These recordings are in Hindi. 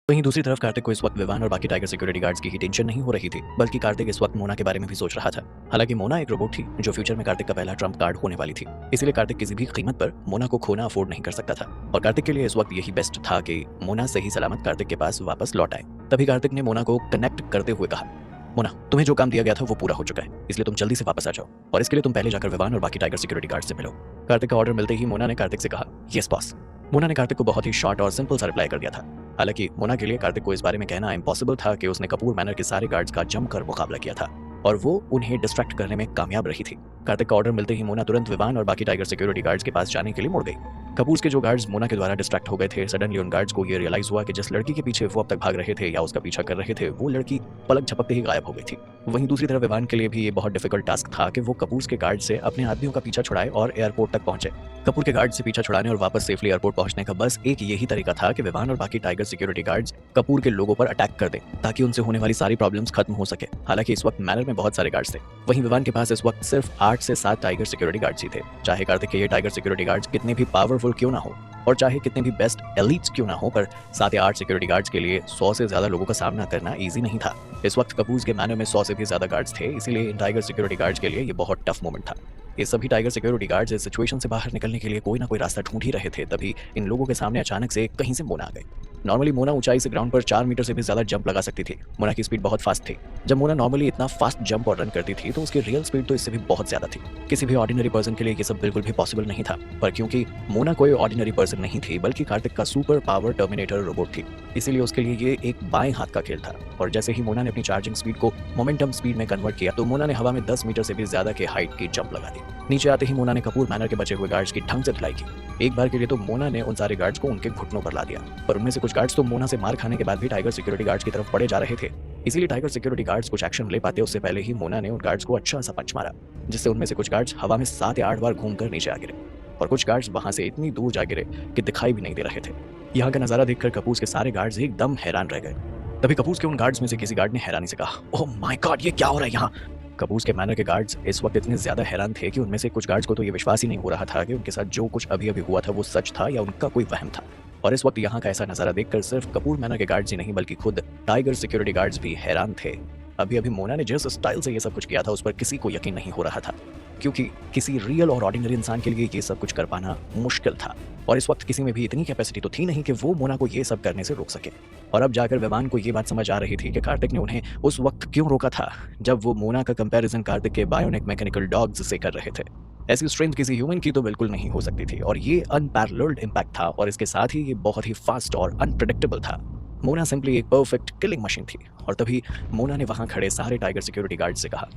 वहीं दूसरी तरफ कार्तिक को इस वक्त विवान और बाकी टाइगर सिक्योरिटी गार्ड्स की ही टेंशन नहीं हो रही थी, बल्कि कार्तिक इस वक्त मोना के बारे में भी सोच रहा था। हालांकि मोना एक रोबोट थी जो फ्यूचर में कार्तिक का पहला ट्रम्प कार्ड होने वाली थी, इसलिए कार्तिक किसी भी कीमत पर मोना को खोना अफोर्ड नहीं कर सकता था। और कार्तिक के लिए इस वक्त यही बेस्ट था कि मोना सही सलामत कार्तिक के पास वापस लौट आए। तभी कार्तिक ने मोना को कनेक्ट करते हुए कहा, मोना, तुम्हें जो काम दिया गया था वो पूरा हो चुका है, इसलिए तुम जल्दी से वापस आ जाओ और इसके लिए तुम पहले जाकर विवान और बाकी टाइगर सिक्योरिटी गार्ड से मिलो। कार्तिक का ऑर्डर मिलते ही मोना ने कार्तिक से कहा, यस बॉस। मोना ने कार्तिक को बहुत ही शॉर्ट और सिंपल सा रिप्लाई कर दिया था। हालांकि मोना के लिए कार्तिक को इस बारे में कहना इम्पॉसिबल था कि उसने कपूर मैनर के सारे गार्ड्स का जमकर मुकाबला किया था और वो उन्हें डिस्ट्रैक्ट करने में कामयाब रही थी। कार्तिक का ऑर्डर मिलते ही मोना तुरंत विवान और बाकी टाइगर सिक्योरिटी गार्ड्स के पास जाने के लिए मुड़ गई। कपूर के जो गार्ड्स मोना के द्वारा डिस्ट्रैक्ट हो गए थे, सडनली उन गार्ड्स को ये रियलाइज हुआ कि जिस लड़की के पीछे वो अब तक भाग रहे थे या उसका पीछा कर रहे थे, वो लड़की पलक झपकते ही गायब हो गई थी। वहीं दूसरी तरफ विवान के लिए भी ये बहुत डिफिकल्ट टास्क था कि वो कपूर के गार्ड से अपने आदमियों का पीछा छुड़ाए और एयरपोर्ट तक पहुंचे। कपूर के गार्ड से पीछा छुड़ाने और वापस सेफली एयरपोर्ट पहुंचने का बस एक यही तरीका था कि विवान और बाकी टाइगर सिक्योरिटी गार्ड्स कपूर के लोगों पर अटैक कर दें ताकि उनसे होने वाली सारी प्रॉब्लम्स खत्म हो सके। हालांकि इस वक्त मैनर में बहुत सारे गार्ड्स थे, वहीं विवान के पास इस वक्त सिर्फ 8 से 7 टाइगर सिक्योरिटी गार्ड्स ही थे। चाहे कार्तिक के ये टाइगर सिक्योरिटी गार्ड्स कितने भी पावरफुल क्यों ना हो और चाहे कितने भी बेस्ट एलीट्स क्यों ना हो, पर 7 या 8 सिक्योरिटी गार्ड्स के लिए 100 से ज्यादा लोगों का सामना करना इजी नहीं था। इस वक्त कपूर के मैनर में 100 से भी ज्यादा गार्ड्स थे, इसीलिए इन टाइगर सिक्योरिटी गार्ड्स के लिए ये बहुत टफ मोमेंट था। ये सभी टाइगर सिक्योरिटी गार्ड्स इस सिचुएशन से बाहर निकलने के लिए कोई ना कोई रास्ता ढूंढ ही रहे थे। तभी इन लोगों के सामने अचानक से कहीं से मोना आ गई। नॉर्मली मोना ऊंचाई से ग्राउंड पर 4 मीटर से भी ज्यादा जंप लगा सकती थी। मोना की स्पीड बहुत फास्ट थी। जब मोना नॉर्मली इतना फास्ट जंप और रन करती थी तो उसकी रियल स्पीड तो इससे भी बहुत ज्यादा थी। किसी भी ऑर्डिनरी पर्सन के लिए ये सब बिल्कुल भी पॉसिबल नहीं था, पर क्योंकि मोना कोई ऑर्डिनरी पर्सन नहीं थी बल्कि कार्तिक का सुपर पावर टर्मिनेटर रोबोट थी, इसीलिए उसके लिए ये एक बाएं हाथ का खेल था। और जैसे ही मोना ने अपनी चार्जिंग स्पीड को मोमेंटम स्पीड में कन्वर्ट किया तो मोना ने हवा में 10 मीटर से भी ज्यादा के हाइट की जंप लगा दी। नीचे आते ही मोना ने कपूर मैनर के बचे हुए गार्ड्स की ढंग से धुलाई की। एक बार के लिए तो मोना ने उन सारे गार्ड्स को उनके घुटनों पर ला दिया, पर उनमें से कुछ गार्ड्स तो मोना से मार खाने के बाद भी टाइगर सिक्योरिटी गार्ड्स की तरफ पड़े जा रहे थे। इसीलिए टाइगर सिक्योरिटी गार्ड्स कुछ एक्शन ले पाते उससे पहले ही मोना ने उन गार्ड्स को अच्छा सा पंच मारा, जिससे उनमें से कुछ गार्ड्स हवा में 7 या 8 बार घूमकर नीचे आ गिरे और कुछ गार्ड्स वहां से इतनी दूर जा गिरे कि दिखाई भी नहीं दे रहे थे। यहाँ का नजारा देखकर कपूर के सारे गार्ड्स एकदम हैरान रह गए। तभी कपूर के उन गार्ड्स में से किसी गार्ड ने हैरानी से कहा, ओह माय गॉड, ये क्या हो रहा है यहाँ। कपूर के मैनर के गार्ड्स इस वक्त इतने ज्यादा हैरान थे कि उनमें से कुछ गार्ड्स को तो ये विश्वास ही नहीं हो रहा था कि उनके साथ जो कुछ अभी अभी हुआ था वो सच था या उनका कोई वहम था। और इस वक्त यहाँ का ऐसा नजारा देखकर सिर्फ कपूर मैनर के गार्ड्स ही नहीं बल्कि खुद टाइगर सिक्योरिटी गार्ड्स भी हैरान थे। अभी अभी मोना ने जिस स्टाइल से ये सब कुछ किया था उस पर किसी को यकीन नहीं हो रहा था, क्योंकि किसी रियल और ऑर्डिनरी इंसान के लिए ये सब कुछ कर पाना मुश्किल था। और इस वक्त किसी में भी इतनी कैपेसिटी तो थी नहीं कि वो मोना को ये सब करने से रोक सके। और अब जाकर विवान को ये बात समझ आ रही थी कि कार्तिक ने उन्हें उस वक्त क्यों रोका था जब वो मोना का कंपैरिजन कार्तिक के बायोनिक मैकेनिकल डॉग्स से कर रहे थे। ऐसी स्ट्रेंथ किसी ह्यूमन की तो बिल्कुल नहीं हो सकती थी और ये अनपैरेलल्ड इंपैक्ट था और इसके साथ ही ये बहुत ही फास्ट और अनप्रेडिक्टेबल था। मोना सिंपली एक परफेक्ट किलिंग मशीन थी। और तभी मोना ने वहां खड़े सारे टाइगर सिक्योरिटी गार्ड से कहा,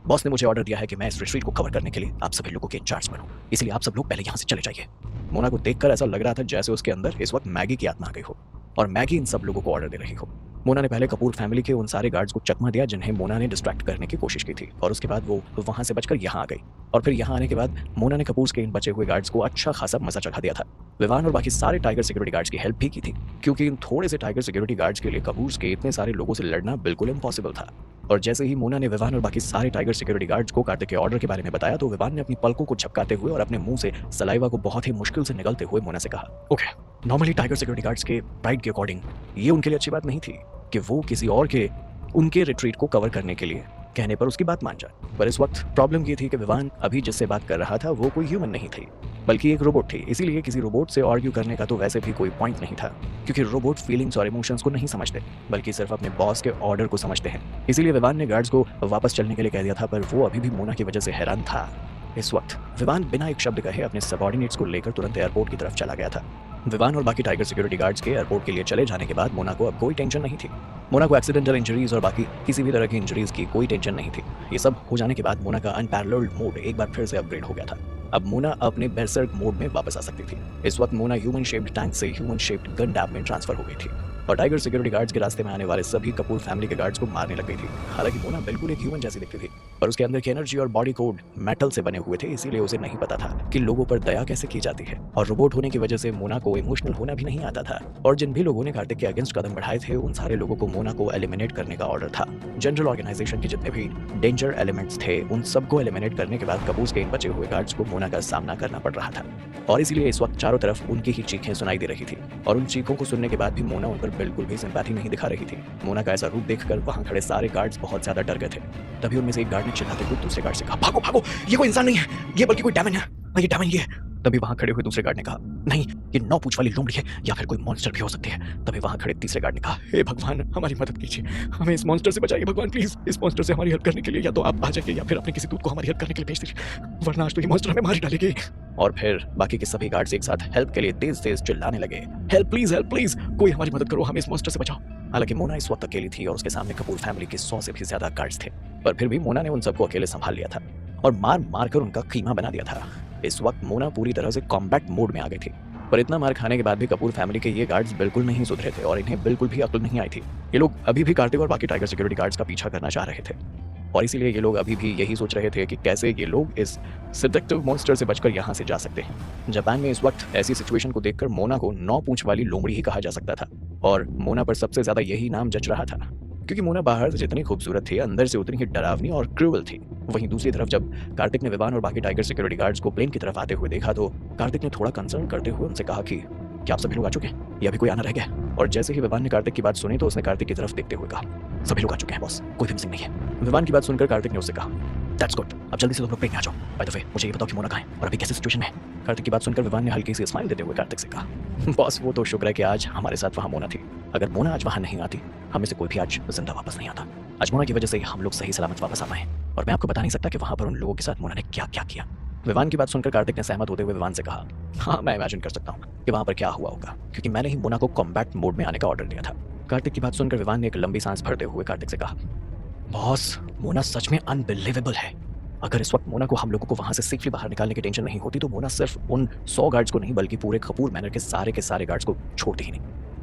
बॉस ने मुझे ऑर्डर दिया है कि मैं इस रिट्रीट को कवर करने के लिए आप सभी लोगों के इंचार्ज बनूं, इसलिए आप सब लोग पहले यहाँ से चले जाइए। मोना को देखकर ऐसा लग रहा था जैसे उसके अंदर इस वक्त मैगी की आत्मा आ गई हो और मैगी इन सब लोगों को ऑर्डर दे रही हो। मोना ने पहले कपूर फैमिली के उन सारे गार्ड्स को चकमा दिया जिन्हें मोना ने डिस्ट्रैक्ट करने की कोशिश की थी और उसके बाद वो वहां से बचकर यहाँ आ गई। और फिर यहाँ आने के बाद मोना ने कपूर के इन बचे हुए गार्ड्स को अच्छा खासा मजा चखा दिया था। विवान और बाकी सारे टाइगर सिक्योरिटी गार्ड्स की हेल्प भी की थी, क्योंकि इन थोड़े से टाइगर सिक्योरिटी गार्ड्स के लिए कपूर के इतने सारे लोगों से लड़ना बिल्कुल इम्पॉसिबल था। और जैसे ही मोना ने विवान और बाकी सारे टाइगर सिक्योरिटी गार्ड्स को कार्तिक के ऑर्डर के बारे में बताया तो विवान ने अपनी पलकों को झपकाते हुए और अपने मुंह से सलाइवा को बहुत ही मुश्किल से निकलते हुए मोना से कहा, okay, normally tiger security guards के प्राइड के अकॉर्डिंग ये उनके लिए अच्छी बात नहीं थी कि वो किसी और के उनके रिट्रीट को कवर करने के लिए कहने पर उसकी बात मान जाए। पर इस वक्त प्रॉब्लम ये थी कि विवान अभी जिससे बात कर रहा था वो कोई ह्यूमन नहीं थी बल्कि एक रोबोट थी, इसीलिए किसी रोबोट से आर्ग्यू करने का तो वैसे भी कोई पॉइंट नहीं था, क्योंकि रोबोट फीलिंग्स और इमोशंस को नहीं समझते बल्कि सिर्फ अपने बॉस के ऑर्डर को समझते हैं। इसीलिए विवान ने गार्ड्स को वापस चलने के लिए कह दिया था, पर वो अभी भी मोना की वजह से हैरान था। इस वक्त विवान बिना एक शब्द कहे अपने सबऑर्डिनेट्स को लेकर तुरंत एयरपोर्ट की तरफ चला गया था। विवान और बाकी टाइगर सिक्योरिटी गार्ड्स के एयरपोर्ट के लिए चले जाने के बाद मोना को अब कोई टेंशन नहीं थी। मोना को एक्सीडेंटल इंजरीज और बाकी किसी भी तरह की इंजरीज की कोई टेंशन नहीं थी। ये सब हो जाने के बाद मोना का अनपैरेलल्ड मोड एक बार फिर से अपग्रेड हो गया था। अब मोना अपने बेरसर्क मोड में वापस आ सकती थी। इस वक्त मोना ह्यूमन शेप्ड टैंक से ह्यूमन शेप्ड गन डैब में ट्रांसफर हो गई थी और टाइगर सिक्योरिटी गार्ड्स के रास्ते में आने वाले सभी कपूर फैमिली के गार्ड्स को मारने लग गई थी। हालांकि मोना बिल्कुल एक ह्यूमन जैसी दिखती थी, पर उसके अंदर की एनर्जी और बॉडी कोड मेटल से बने हुए थे, इसीलिए उसे नहीं पता था कि लोगों पर दया कैसे की जाती है। और रोबोट होने की वजह से मोना को इमोशनल होना भी नहीं आता था। और जिन भी लोगों ने कार्तिक के अगेंस्ट कदम बढ़ाए थे उन सारे लोगों को मोना को एलिमिनेट करने का ऑर्डर था। जनरल ऑर्गेनाइजेशन के जितने भी डेंजर एलिमेंट्स थे उन सबको एलिमिनेट करने के बाद कपूर के इन बचे हुए गार्ड्स को मोना का सामना करना पड़ रहा था। और इसीलिए इस वक्त चारों तरफ उनकी ही चीखें सुनाई दे रही थी और उन चीखों को सुनने के बाद भी मोना उन पर बिल्कुल भी सिंपैथी नहीं दिखा रही थी। मोना का ऐसा रूप देखकर वहां खड़े सारे गार्ड्स बहुत ज्यादा डर गए थे। तभी उनमें से एक गार्ड ने चिल्लाते हुए दूसरे गार्ड से कहा, भागो भागो, ये कोई इंसान नहीं है, ये बल्कि कोई डेमन है, ये डेमन ये है। तभी वहां खड़े हुए दूसरे गार्ड ने कहा, नहीं, ये 9 पूंछ वाली लोमड़ी है या फिर कोई मॉन्स्टर भी हो सकती है। तभी वहां खड़े तीसरे गार्ड ने कहा, हे भगवान, हमारी मदद कीजिए, हमें इस मॉन्स्टर से बचाइए भगवान, प्लीज इस मॉन्स्टर से हमारी हेल्प करने के लिए या तो आप आ जाइए या फिर अपने किसी दूत को हमारी हेल्प करने के लिए भेज दीजिए, वरना आज तो ये मॉन्स्टर हमें मार ही डालेगी। और फिर बाकी के सभी गार्ड्स एक साथ हेल्प के लिए तेज तेज चिल्लाने लगे, हेल्प प्लीज, कोई हमारी मदद करो, हमें इस मॉन्स्टर से बचाओ। हालांकि मोना इस वक्त अकेली थी और उसके सामने कपूर फैमिली के 100 से भी ज्यादा गार्ड्स थे, पर फिर भी मोना ने उन सबको अकेले संभाल लिया था और मार मार कर उनका कीमा बना दिया था। इस वक्त मोना पूरी तरह से कॉम्बैट मोड में आ गई थी, पर इतना मार खाने के बाद भी कपूर फैमिली के ये गार्ड्स बिल्कुल नहीं सुधरे थे और इन्हें बिल्कुल भी अक्ल नहीं आई थी। ये लोग अभी भी कार्तिक और बाकी टाइगर सिक्योरिटी गार्ड्स का पीछा करना चाह रहे थे और इसीलिए ये लोग अभी भी यही सोच रहे थे कि कैसे ये लोग इस सेडक्टिव मॉन्स्टर से बचकर यहाँ से जा सकते हैं। जापान में इस वक्त ऐसी सिचुएशन को देखकर मोना को 9 पूंछ वाली लोमड़ी ही कहा जा सकता था और मोना पर सबसे ज्यादा यही नाम जच रहा था, क्योंकि मोना बाहर से जितनी खूबसूरत थी अंदर से उतनी ही डरावनी और क्रूअल थी। वहीं दूसरी तरफ जब कार्तिक ने विवान और बाकी टाइगर सिक्योरिटी गार्ड्स को प्लेन की तरफ आते हुए देखा तो कार्तिक ने थोड़ा कंसर्न करते हुए उनसे कहा कि क्या आप सभी लोग आ चुके हैं या अभी कोई आना रह गया? और जैसे ही विवान ने कार्तिक की बात सुनी तो उसने कार्तिक की तरफ देखते हुए कहा, सभी लोग आ चुके हैं बॉस, कोई भी मिसिंग नहीं है। विवान की बात सुनकर कार्तिक ने उससे कहा, दैट्स गुड, अब जल्दी से तुम लोग प्लेन में आ जाओ। बाय द वे, मुझे ये बताओ कि मोना कहाँ है और अभी कैसी सिचुएशन में है? कार्तिक की बात सुनकर विवान ने हल्की सी स्माइल देते हुए कार्तिक से कहा, बॉस वो तो शुक्र है कि आज हमारे साथ वहाँ मोना थी, अगर मोना आज वहाँ नहीं आती हमें से कोई भी आज जिंदा वापस नहीं आता। आज मोना की वजह से ही हम लोग सही सलामत वापस आ पाए और मैं आपको बता नहीं सकता कि वहाँ पर उन लोगों के साथ मोना ने क्या क्या किया। विवान की बात सुनकर कार्तिक ने सहमत होते हुए विवान से कहा, हाँ मैं इमेजिन कर सकता हूँ कि वहाँ पर क्या हुआ होगा, क्योंकि मैंने ही मोना को कॉम्बैट मोड में आने का ऑर्डर दिया था। कार्तिक की बात सुनकर विवान ने एक लंबी सांस भरते हुए कार्तिक से कहा, बॉस मोना सच में अनबिलीवेबल है। अगर इस वक्त मोना को हम लोगों को वहां से सेफली बाहर निकालने की टेंशन नहीं होती तो मोना सिर्फ उन 100 गार्ड्स को नहीं बल्कि पूरे कपूर मैनर के सारे गार्ड्स को छोड़ती ही नहीं।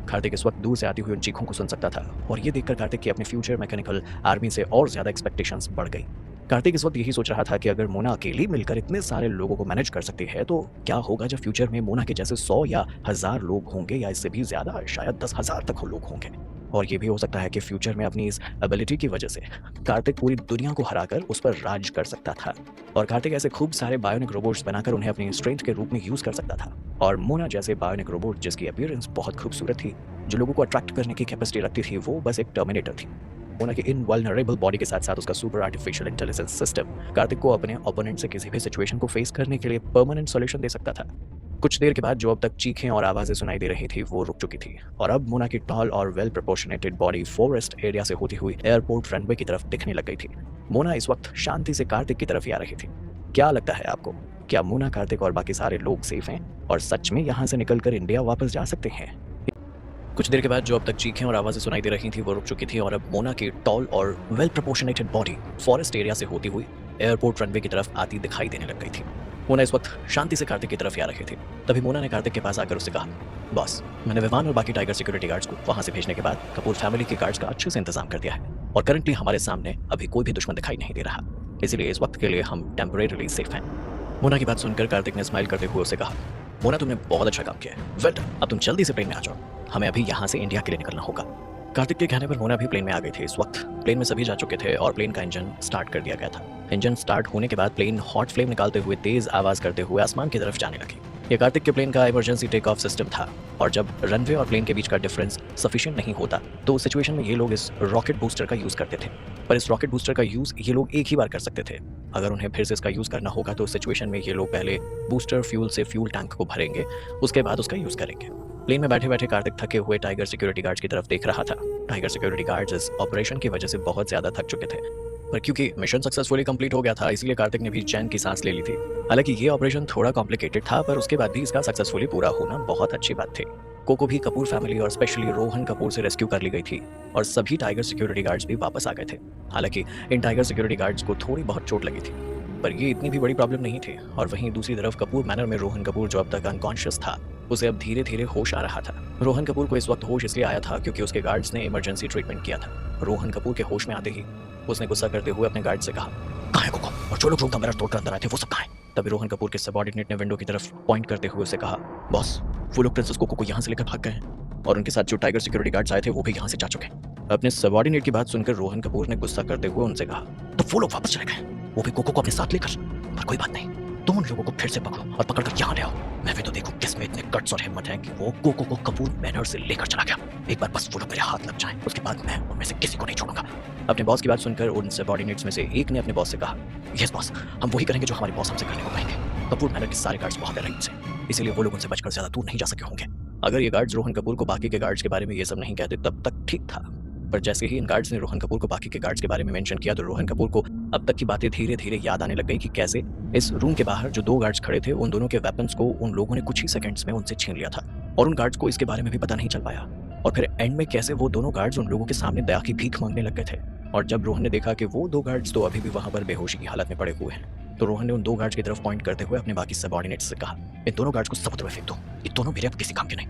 कार्तिक इस वक्त दूर से आती हुई उन चीखों को सुन सकता था और ये देखकर कार्तिक की अपने फ्यूचर मैकेनिकल आर्मी से और ज्यादा एक्सपेक्टेशंस बढ़ गई। कार्तिक इस वक्त यही सोच रहा था कि अगर मोना अकेली मिलकर इतने सारे लोगों को मैनेज कर सकती है तो क्या होगा जब फ्यूचर में मोना के जैसे 100 या 1000 लोग होंगे या इससे भी ज्यादा, शायद 10,000 तक लोग होंगे। और ये भी हो सकता है कि फ्यूचर में अपनी इस एबिलिटी की वजह से कार्तिक पूरी दुनिया को हराकर उस पर राज कर सकता था और कार्तिक ऐसे खूब सारे बायोनिक रोबोट्स बनाकर उन्हें अपनी स्ट्रेंथ के रूप में यूज कर सकता था। और मोना जैसे बायोनिक रोबोट जिसकी अपीयरेंस बहुत खूबसूरत थी, जो लोगों को अट्रैक्ट करने की कैपेसिटी रखती थी, वो बस एक टर्मिनेटर थी। मोना की इनवल्नरेबल बॉडी के साथ साथ उसका super artificial intelligence system Kartik को अपने ओपोनेंट से किसी भी सिचुएशन को फेस करने के लिए परमानेंट सॉल्यूशन दे सकता था। कुछ देर के बाद जो अब तक चीखें और आवाजें सुनाई दे रही थी वो रुक चुकी थी और अब मोना की टॉल और वेल प्रोपोर्शनेटेड बॉडी फॉरेस्ट एरिया से होती हुई एयरपोर्ट रनवे की तरफ दिखने लग गई थी। मोना इस वक्त शांति से कार्तिक की तरफ ही आ रही थी। क्या लगता है आपको, क्या मोना, कार्तिक और बाकी सारे लोग सेफ हैं और सच में यहाँ से निकलकर इंडिया वापस जा सकते हैं? कुछ देर के बाद जो अब तक चीखें और आवाजें सुनाई दे रही थी वो रुक चुकी थी और अब मोना की टॉल और वेल प्रोपोर्शनेटेड बॉडी फॉरेस्ट एरिया से होती हुई एयरपोर्ट रनवे की तरफ आती दिखाई देने लग गई थी। मोना इस वक्त शांति से कार्तिक की तरफ आ रही थी। तभी मोना ने कार्तिक के पास आकर उससे कहा, बॉस मैंने विवान और बाकी टाइगर सिक्योरिटी गार्ड्स को वहां से भेजने के बाद कपूर फैमिली के गार्ड्स का अच्छे से इंतजाम कर दिया है और करंटली हमारे सामने अभी कोई भी दुश्मन दिखाई नहीं दे रहा, इसलिए इस वक्त के लिए हम टेम्परेरीली सेफ हैं। मोना की बात सुनकर कार्तिक ने स्माइल करते हुए उससे कहा, मोना तुमने बहुत अच्छा काम किया है, वेल डन, अब तुम जल्दी से प्लेन में आ जाओ, हमें अभी यहाँ से इंडिया के लिए निकलना होगा। कार्तिक के कहने पर मोना भी प्लेन में आ गई थी। इस वक्त प्लेन में सभी जा चुके थे और प्लेन का इंजन स्टार्ट कर दिया गया था। इंजन स्टार्ट होने के बाद प्लेन हॉट फ्लेम निकालते हुए तेज आवाज करते हुए आसमान की तरफ जाने लगी। ये कार्तिक के प्लेन का इमरजेंसी टेक ऑफ सिस्टम था और जब रनवे और प्लेन के बीच का डिफरेंस सफिशिएंट नहीं होता तो उस सिचुएशन में ये लोग इस रॉकेट बूस्टर का यूज करते थे। पर इस रॉकेट बूस्टर का यूज ये लोग एक ही बार कर सकते थे। अगर उन्हें फिर से इसका यूज करना होगा तो उस सिचुएशन में ये लोग पहले बूस्टर फ्यूल से फ्यूल टैंक को भरेंगे, उसके बाद उसका यूज करेंगे। प्लेन में बैठे बैठे कार्तिक थके हुए टाइगर सिक्योरिटी गार्ड्स की तरफ देख रहा था। टाइगर सिक्योरिटी गार्ड्स इस ऑपरेशन की वजह से बहुत ज्यादा थक चुके थे, पर क्योंकि मिशन सक्सेसफुली कंप्लीट हो गया था इसलिए कार्तिक ने भी चैन की सांस ले ली थी। हालांकि ये ऑपरेशन थोड़ा कॉम्प्लिकेटेड था पर उसके बाद भी इसका सक्सेसफुली पूरा होना बहुत अच्छी बात थी। कोको भी कपूर फैमिली और स्पेशली रोहन कपूर से रेस्क्यू कर ली गई थी और सभी टाइगर सिक्योरिटी गार्ड्स भी वापस आ गए थे। हालांकि इन टाइगर सिक्योरिटी गार्ड्स को थोड़ी बहुत चोट लगी थी पर ये इतनी भी बड़ी प्रॉब्लम नहीं थी। और वहीं दूसरी तरफ कपूर मैनर में रोहन कपूर जो अब तक अनकॉन्शियस था उसे अब धीरे धीरे होश आ रहा था। रोहन कपूर को इस वक्त होश इसलिए आया था क्योंकि उसके गार्ड्स ने इमरजेंसी ट्रीटमेंट किया था। रोहन कपूर के होश में आते ही उसने गुस्सा करते हुए अपने गार्ड से कहा, कहाँ है कोको और जो लोग रूम का मिरर तोड़कर अंदर आए थे वो सब कहाँ हैं? तभी रोहन कपूर के सबऑर्डिनेट ने विंडो की तरफ पॉइंट करते हुए उसे कहा, बॉस वो लोग प्रिंसेस कोको को यहाँ से लेकर भाग गए हैं और उनके साथ जो टाइगर सिक्योरिटी गार्ड्स आए थे वो भी यहाँ से जा चुके हैं। अपने सबऑर्डिनेट की बात सुनकर रोहन कपूर ने गुस्सा करते हुए उनसे कहा, तो वो लोग वापस चले गए, वो भी कोको को अपने साथ लेकर? पर कोई बात नहीं, तुम उन लोगों को फिर से पकड़ो और पकड़कर यहाँ ले आओ। मैं भी तो देखूं किसमें इतने गट्स और हिम्मत है कि वो कोको को कपूर मैनर से लेकर चला गया। एक बार बस वो लोग मेरे हाथ लग जाएं, उसके बाद मैं उनमें से किसी को नहीं छोड़ूंगा। अपने बॉस की बात सुनकर उन सबऑर्डिनेट्स में से एक ने अपने बॉस से कहा, यस बॉस, हम वही करेंगे जो हमारे बॉस हमसे करने को कहेंगे। कपूर मैनर के सारे गार्ड्स बहुत डरे इनसे, इसीलिए वो लोग उनसे बचकर ज्यादा दूर नहीं जा सके होंगे। अगर ये गार्ड्स रोहन कपूर को बाकी के गार्ड्स के बारे में ये सब नहीं कहते तब तक ठीक था, पर जैसे ही इन गार्ड्स ने रोहन कपूर को बाकी के गार्ड्स के बारे में मेंशन किया तो रोहन कपूर को अब तक की बातें धीरे धीरे याद आने लग गई कि कैसे इस रूम के बाहर जो 2 गार्ड्स खड़े थे उन दोनों के वेपन्स को उन लोगों ने कुछ ही सेकंड्स में उनसे छीन लिया था और उन गार्ड्स को इसके बारे में भी पता नहीं चल पाया। और फिर एंड में कैसे वो दोनों गार्ड्स उन लोगों के सामने दया की भीख मांगने लग गए थे। और जब रोहन ने देखा कि वो 2 गार्ड्स तो अभी भी वहां पर बेहोशी की हालत में पड़े हुए हैं तो रोहन ने उन 2 गार्ड्स की तरफ पॉइंट करते हुए अपने बाकी सबऑर्डिनेट्स से कहा, इन दोनों गार्ड्स को समुद्र में फेंक दो, ये दोनों मेरे अब किसी काम के नहीं।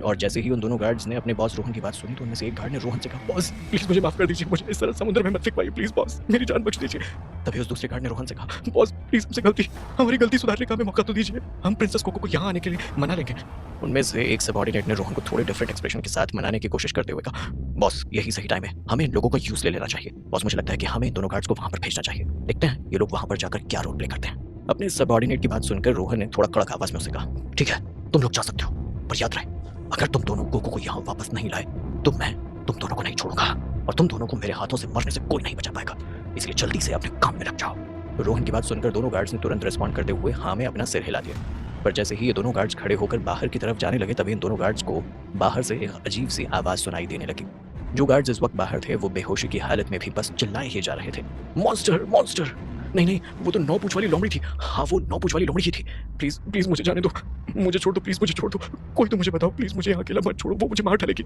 और जैसे ही उन दोनों गार्ड्स ने अपने बॉस रोहन की बात सुनी तो उनमें से एक गार्ड ने रोहन से कहा, बॉस प्लीज मुझे माफ कर दीजिए, मुझे इस तरह समुद्र में मत फेंकवाइए प्लीज बॉस, मेरी जान बच दीजिए। तभी उस दूसरे गार्ड ने रोहन से कहा, बॉस प्लीज हमसे हमारी गलती सुधारने का हमें मौका तो दीजिए, हम प्रिंसेस कोको को यहाँ आने के लिए मना लेंगे। उनमें से एक सबऑर्डिनेट ने रोहन को थोड़े डिफरेंट एक्सप्रेशन के साथ मनाने की कोशिश करते हुए कहा, बॉस यही सही टाइम है, हमें इन लोगों को यूज ले लेना चाहिए। बॉस मुझे लगता है कि हमें इन दोनों गार्ड्स को वहां पर भेजना चाहिए, देखते हैं ये लोग वहां पर जाकर क्या रोल प्ले करते हैं। अपने सबऑर्डिनेट की बात सुनकर रोहन ने थोड़ा कड़क आवाज में उसे कहा, ठीक है तुम लोग जा सकते हो, पर याद रहे अगर तुम दोनों कोको को यहाँ वापस नहीं लाए तो मैं तुम दोनों को नहीं छोड़ूंगा और तुम दोनों को मेरे हाथों से मरने से कोई नहीं बचा पाएगा, इसलिए जल्दी से अपने काम में लग जाओ। रोहन की बात सुनकर दोनों गार्ड्स ने तुरंत रिस्पॉन्ड करते हुए हाँ में अपना सिर हिला दिया। पर जैसे ही ये दोनों गार्ड्स खड़े होकर बाहर की तरफ जाने लगे तभी इन दोनों गार्ड्स को बाहर से एक अजीब सी आवाज सुनाई देने लगी। जो गार्ड्स इस वक्त बाहर थे वो बेहोशी की हालत में भी बस चिल्लाए ही जा रहे थे, मॉन्स्टर मॉन्स्टर। नहीं वो तो 9 पूंछ वाली लोमड़ी थी, हाँ वो 9 पूंछ वाली लोमड़ी ही थी। प्लीज प्लीज मुझे जाने दो, मुझे छोड़ दो, प्लीज मुझे छोड़ दो, कोई तो मुझे बताओ प्लीज, मुझे यहाँ अकेला मत छोड़ो, वो मुझे मार डालेगी।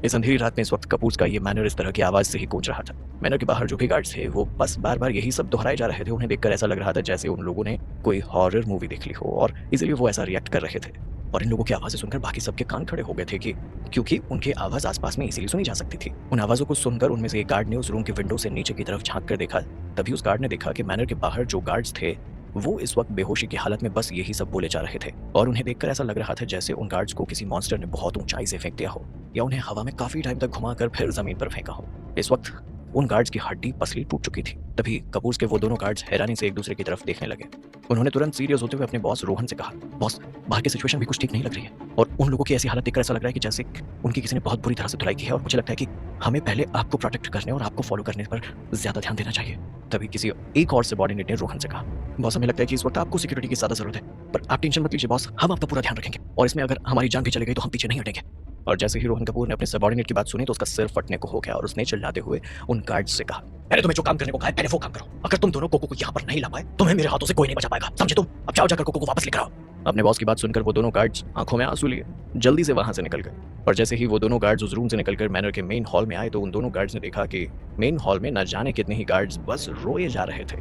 इस अंधेरी रात में इस वक्त कपूर का ये मैनर इस तरह की आवाज से ही गूंज रहा था। मैनर के बाहर जो भी गार्ड्स थे वो बस बार बार यही सब दोहराए जा रहे थे। उन्हें देखकर ऐसा लग रहा था जैसे उन लोगों ने कोई हॉरर मूवी देख ली हो और इसीलिए वो ऐसा रिएक्ट कर रहे थे। और इन लोगों की आवाजें सुनकर बाकी सबके कान खड़े हो गए थे कि क्योंकि उनकी आवाज आसपास में इसीलिए सुनी जा सकती थी। उन आवाजों को सुनकर उनमें से एक गार्ड ने उस रूम के विंडो से नीचे की तरफ झांक कर देखा। तभी उस गार्ड ने देखा कि मैनर के बाहर जो गार्ड्स थे वो इस वक्त बेहोशी की हालत में बस यही सब बोले जा रहे थे और उन्हें देखकर ऐसा लग रहा था जैसे उन गार्ड्स को किसी मॉन्स्टर ने बहुत ऊंचाई से फेंक दिया हो या उन्हें हवा में काफी टाइम तक घुमाकर फिर जमीन पर फेंका हो। इस वक्त उन गार्ड्स की हड्डी पसली टूट चुकी थी। तभी कपूर के वो दोनों गार्ड्स हैरानी से एक दूसरे की तरफ देखने लगे। उन्होंने तुरंत सीरियस होते हुए अपने बॉस रोहन से कहा, बॉस बाहर की सिचुएशन भी कुछ ठीक नहीं लग रही है और उन लोगों की ऐसी हालत देखकर ऐसा लग रहा है कि जैसे उनकी किसी ने बहुत बुरी तरह से धुलाई की है और मुझे लगता है कि हमें पहले आपको प्रोटेक्ट करने और आपको फॉलो करने पर ज्यादा ध्यान देना चाहिए। तभी किसी एक और सबऑर्डिनेट ने रोहन से कहा, बॉस हमें लगता है कि इस वक्त आपको सिक्योरिटी की ज्यादा जरूरत है, पर आप टेंशन मत लीजिए बॉस, हम आपका पूरा ध्यान रखेंगे और इसमें अगर हमारी जान भी चली गई तो हम पीछे नहीं हटेंगे। और जैसे ही रोहन कपूर ने अपने सबऑर्डिनेट की बात सुनी तो उसका सिर फटने को हो गया और उसने चिल्लाते हुए उन गार्ड्स से कहा, मैंने तुम्हें जो काम करने को कहा है पहले वो काम करो, अगर तुम दोनों कोको को यहाँ पर नहीं ला पाए तुम्हें मेरे हाथों से कोई नहीं बचा पाएगा, समझे तुम? अब जाओ जाकर कोको को वापस लेकर आओ। अपने बॉस की बात सुनकर वो दोनों गार्ड्स आंखों में आंसू लिए जल्दी से वहां से निकल गए। और जैसे ही वो दोनों गार्ड्स उस रूम से निकलकर मैनर के मेन हॉल में आए तो उन दोनों गार्ड्स ने देखा कि मेन हॉल में न जाने कितने ही गार्ड्स बस रोए जा रहे थे।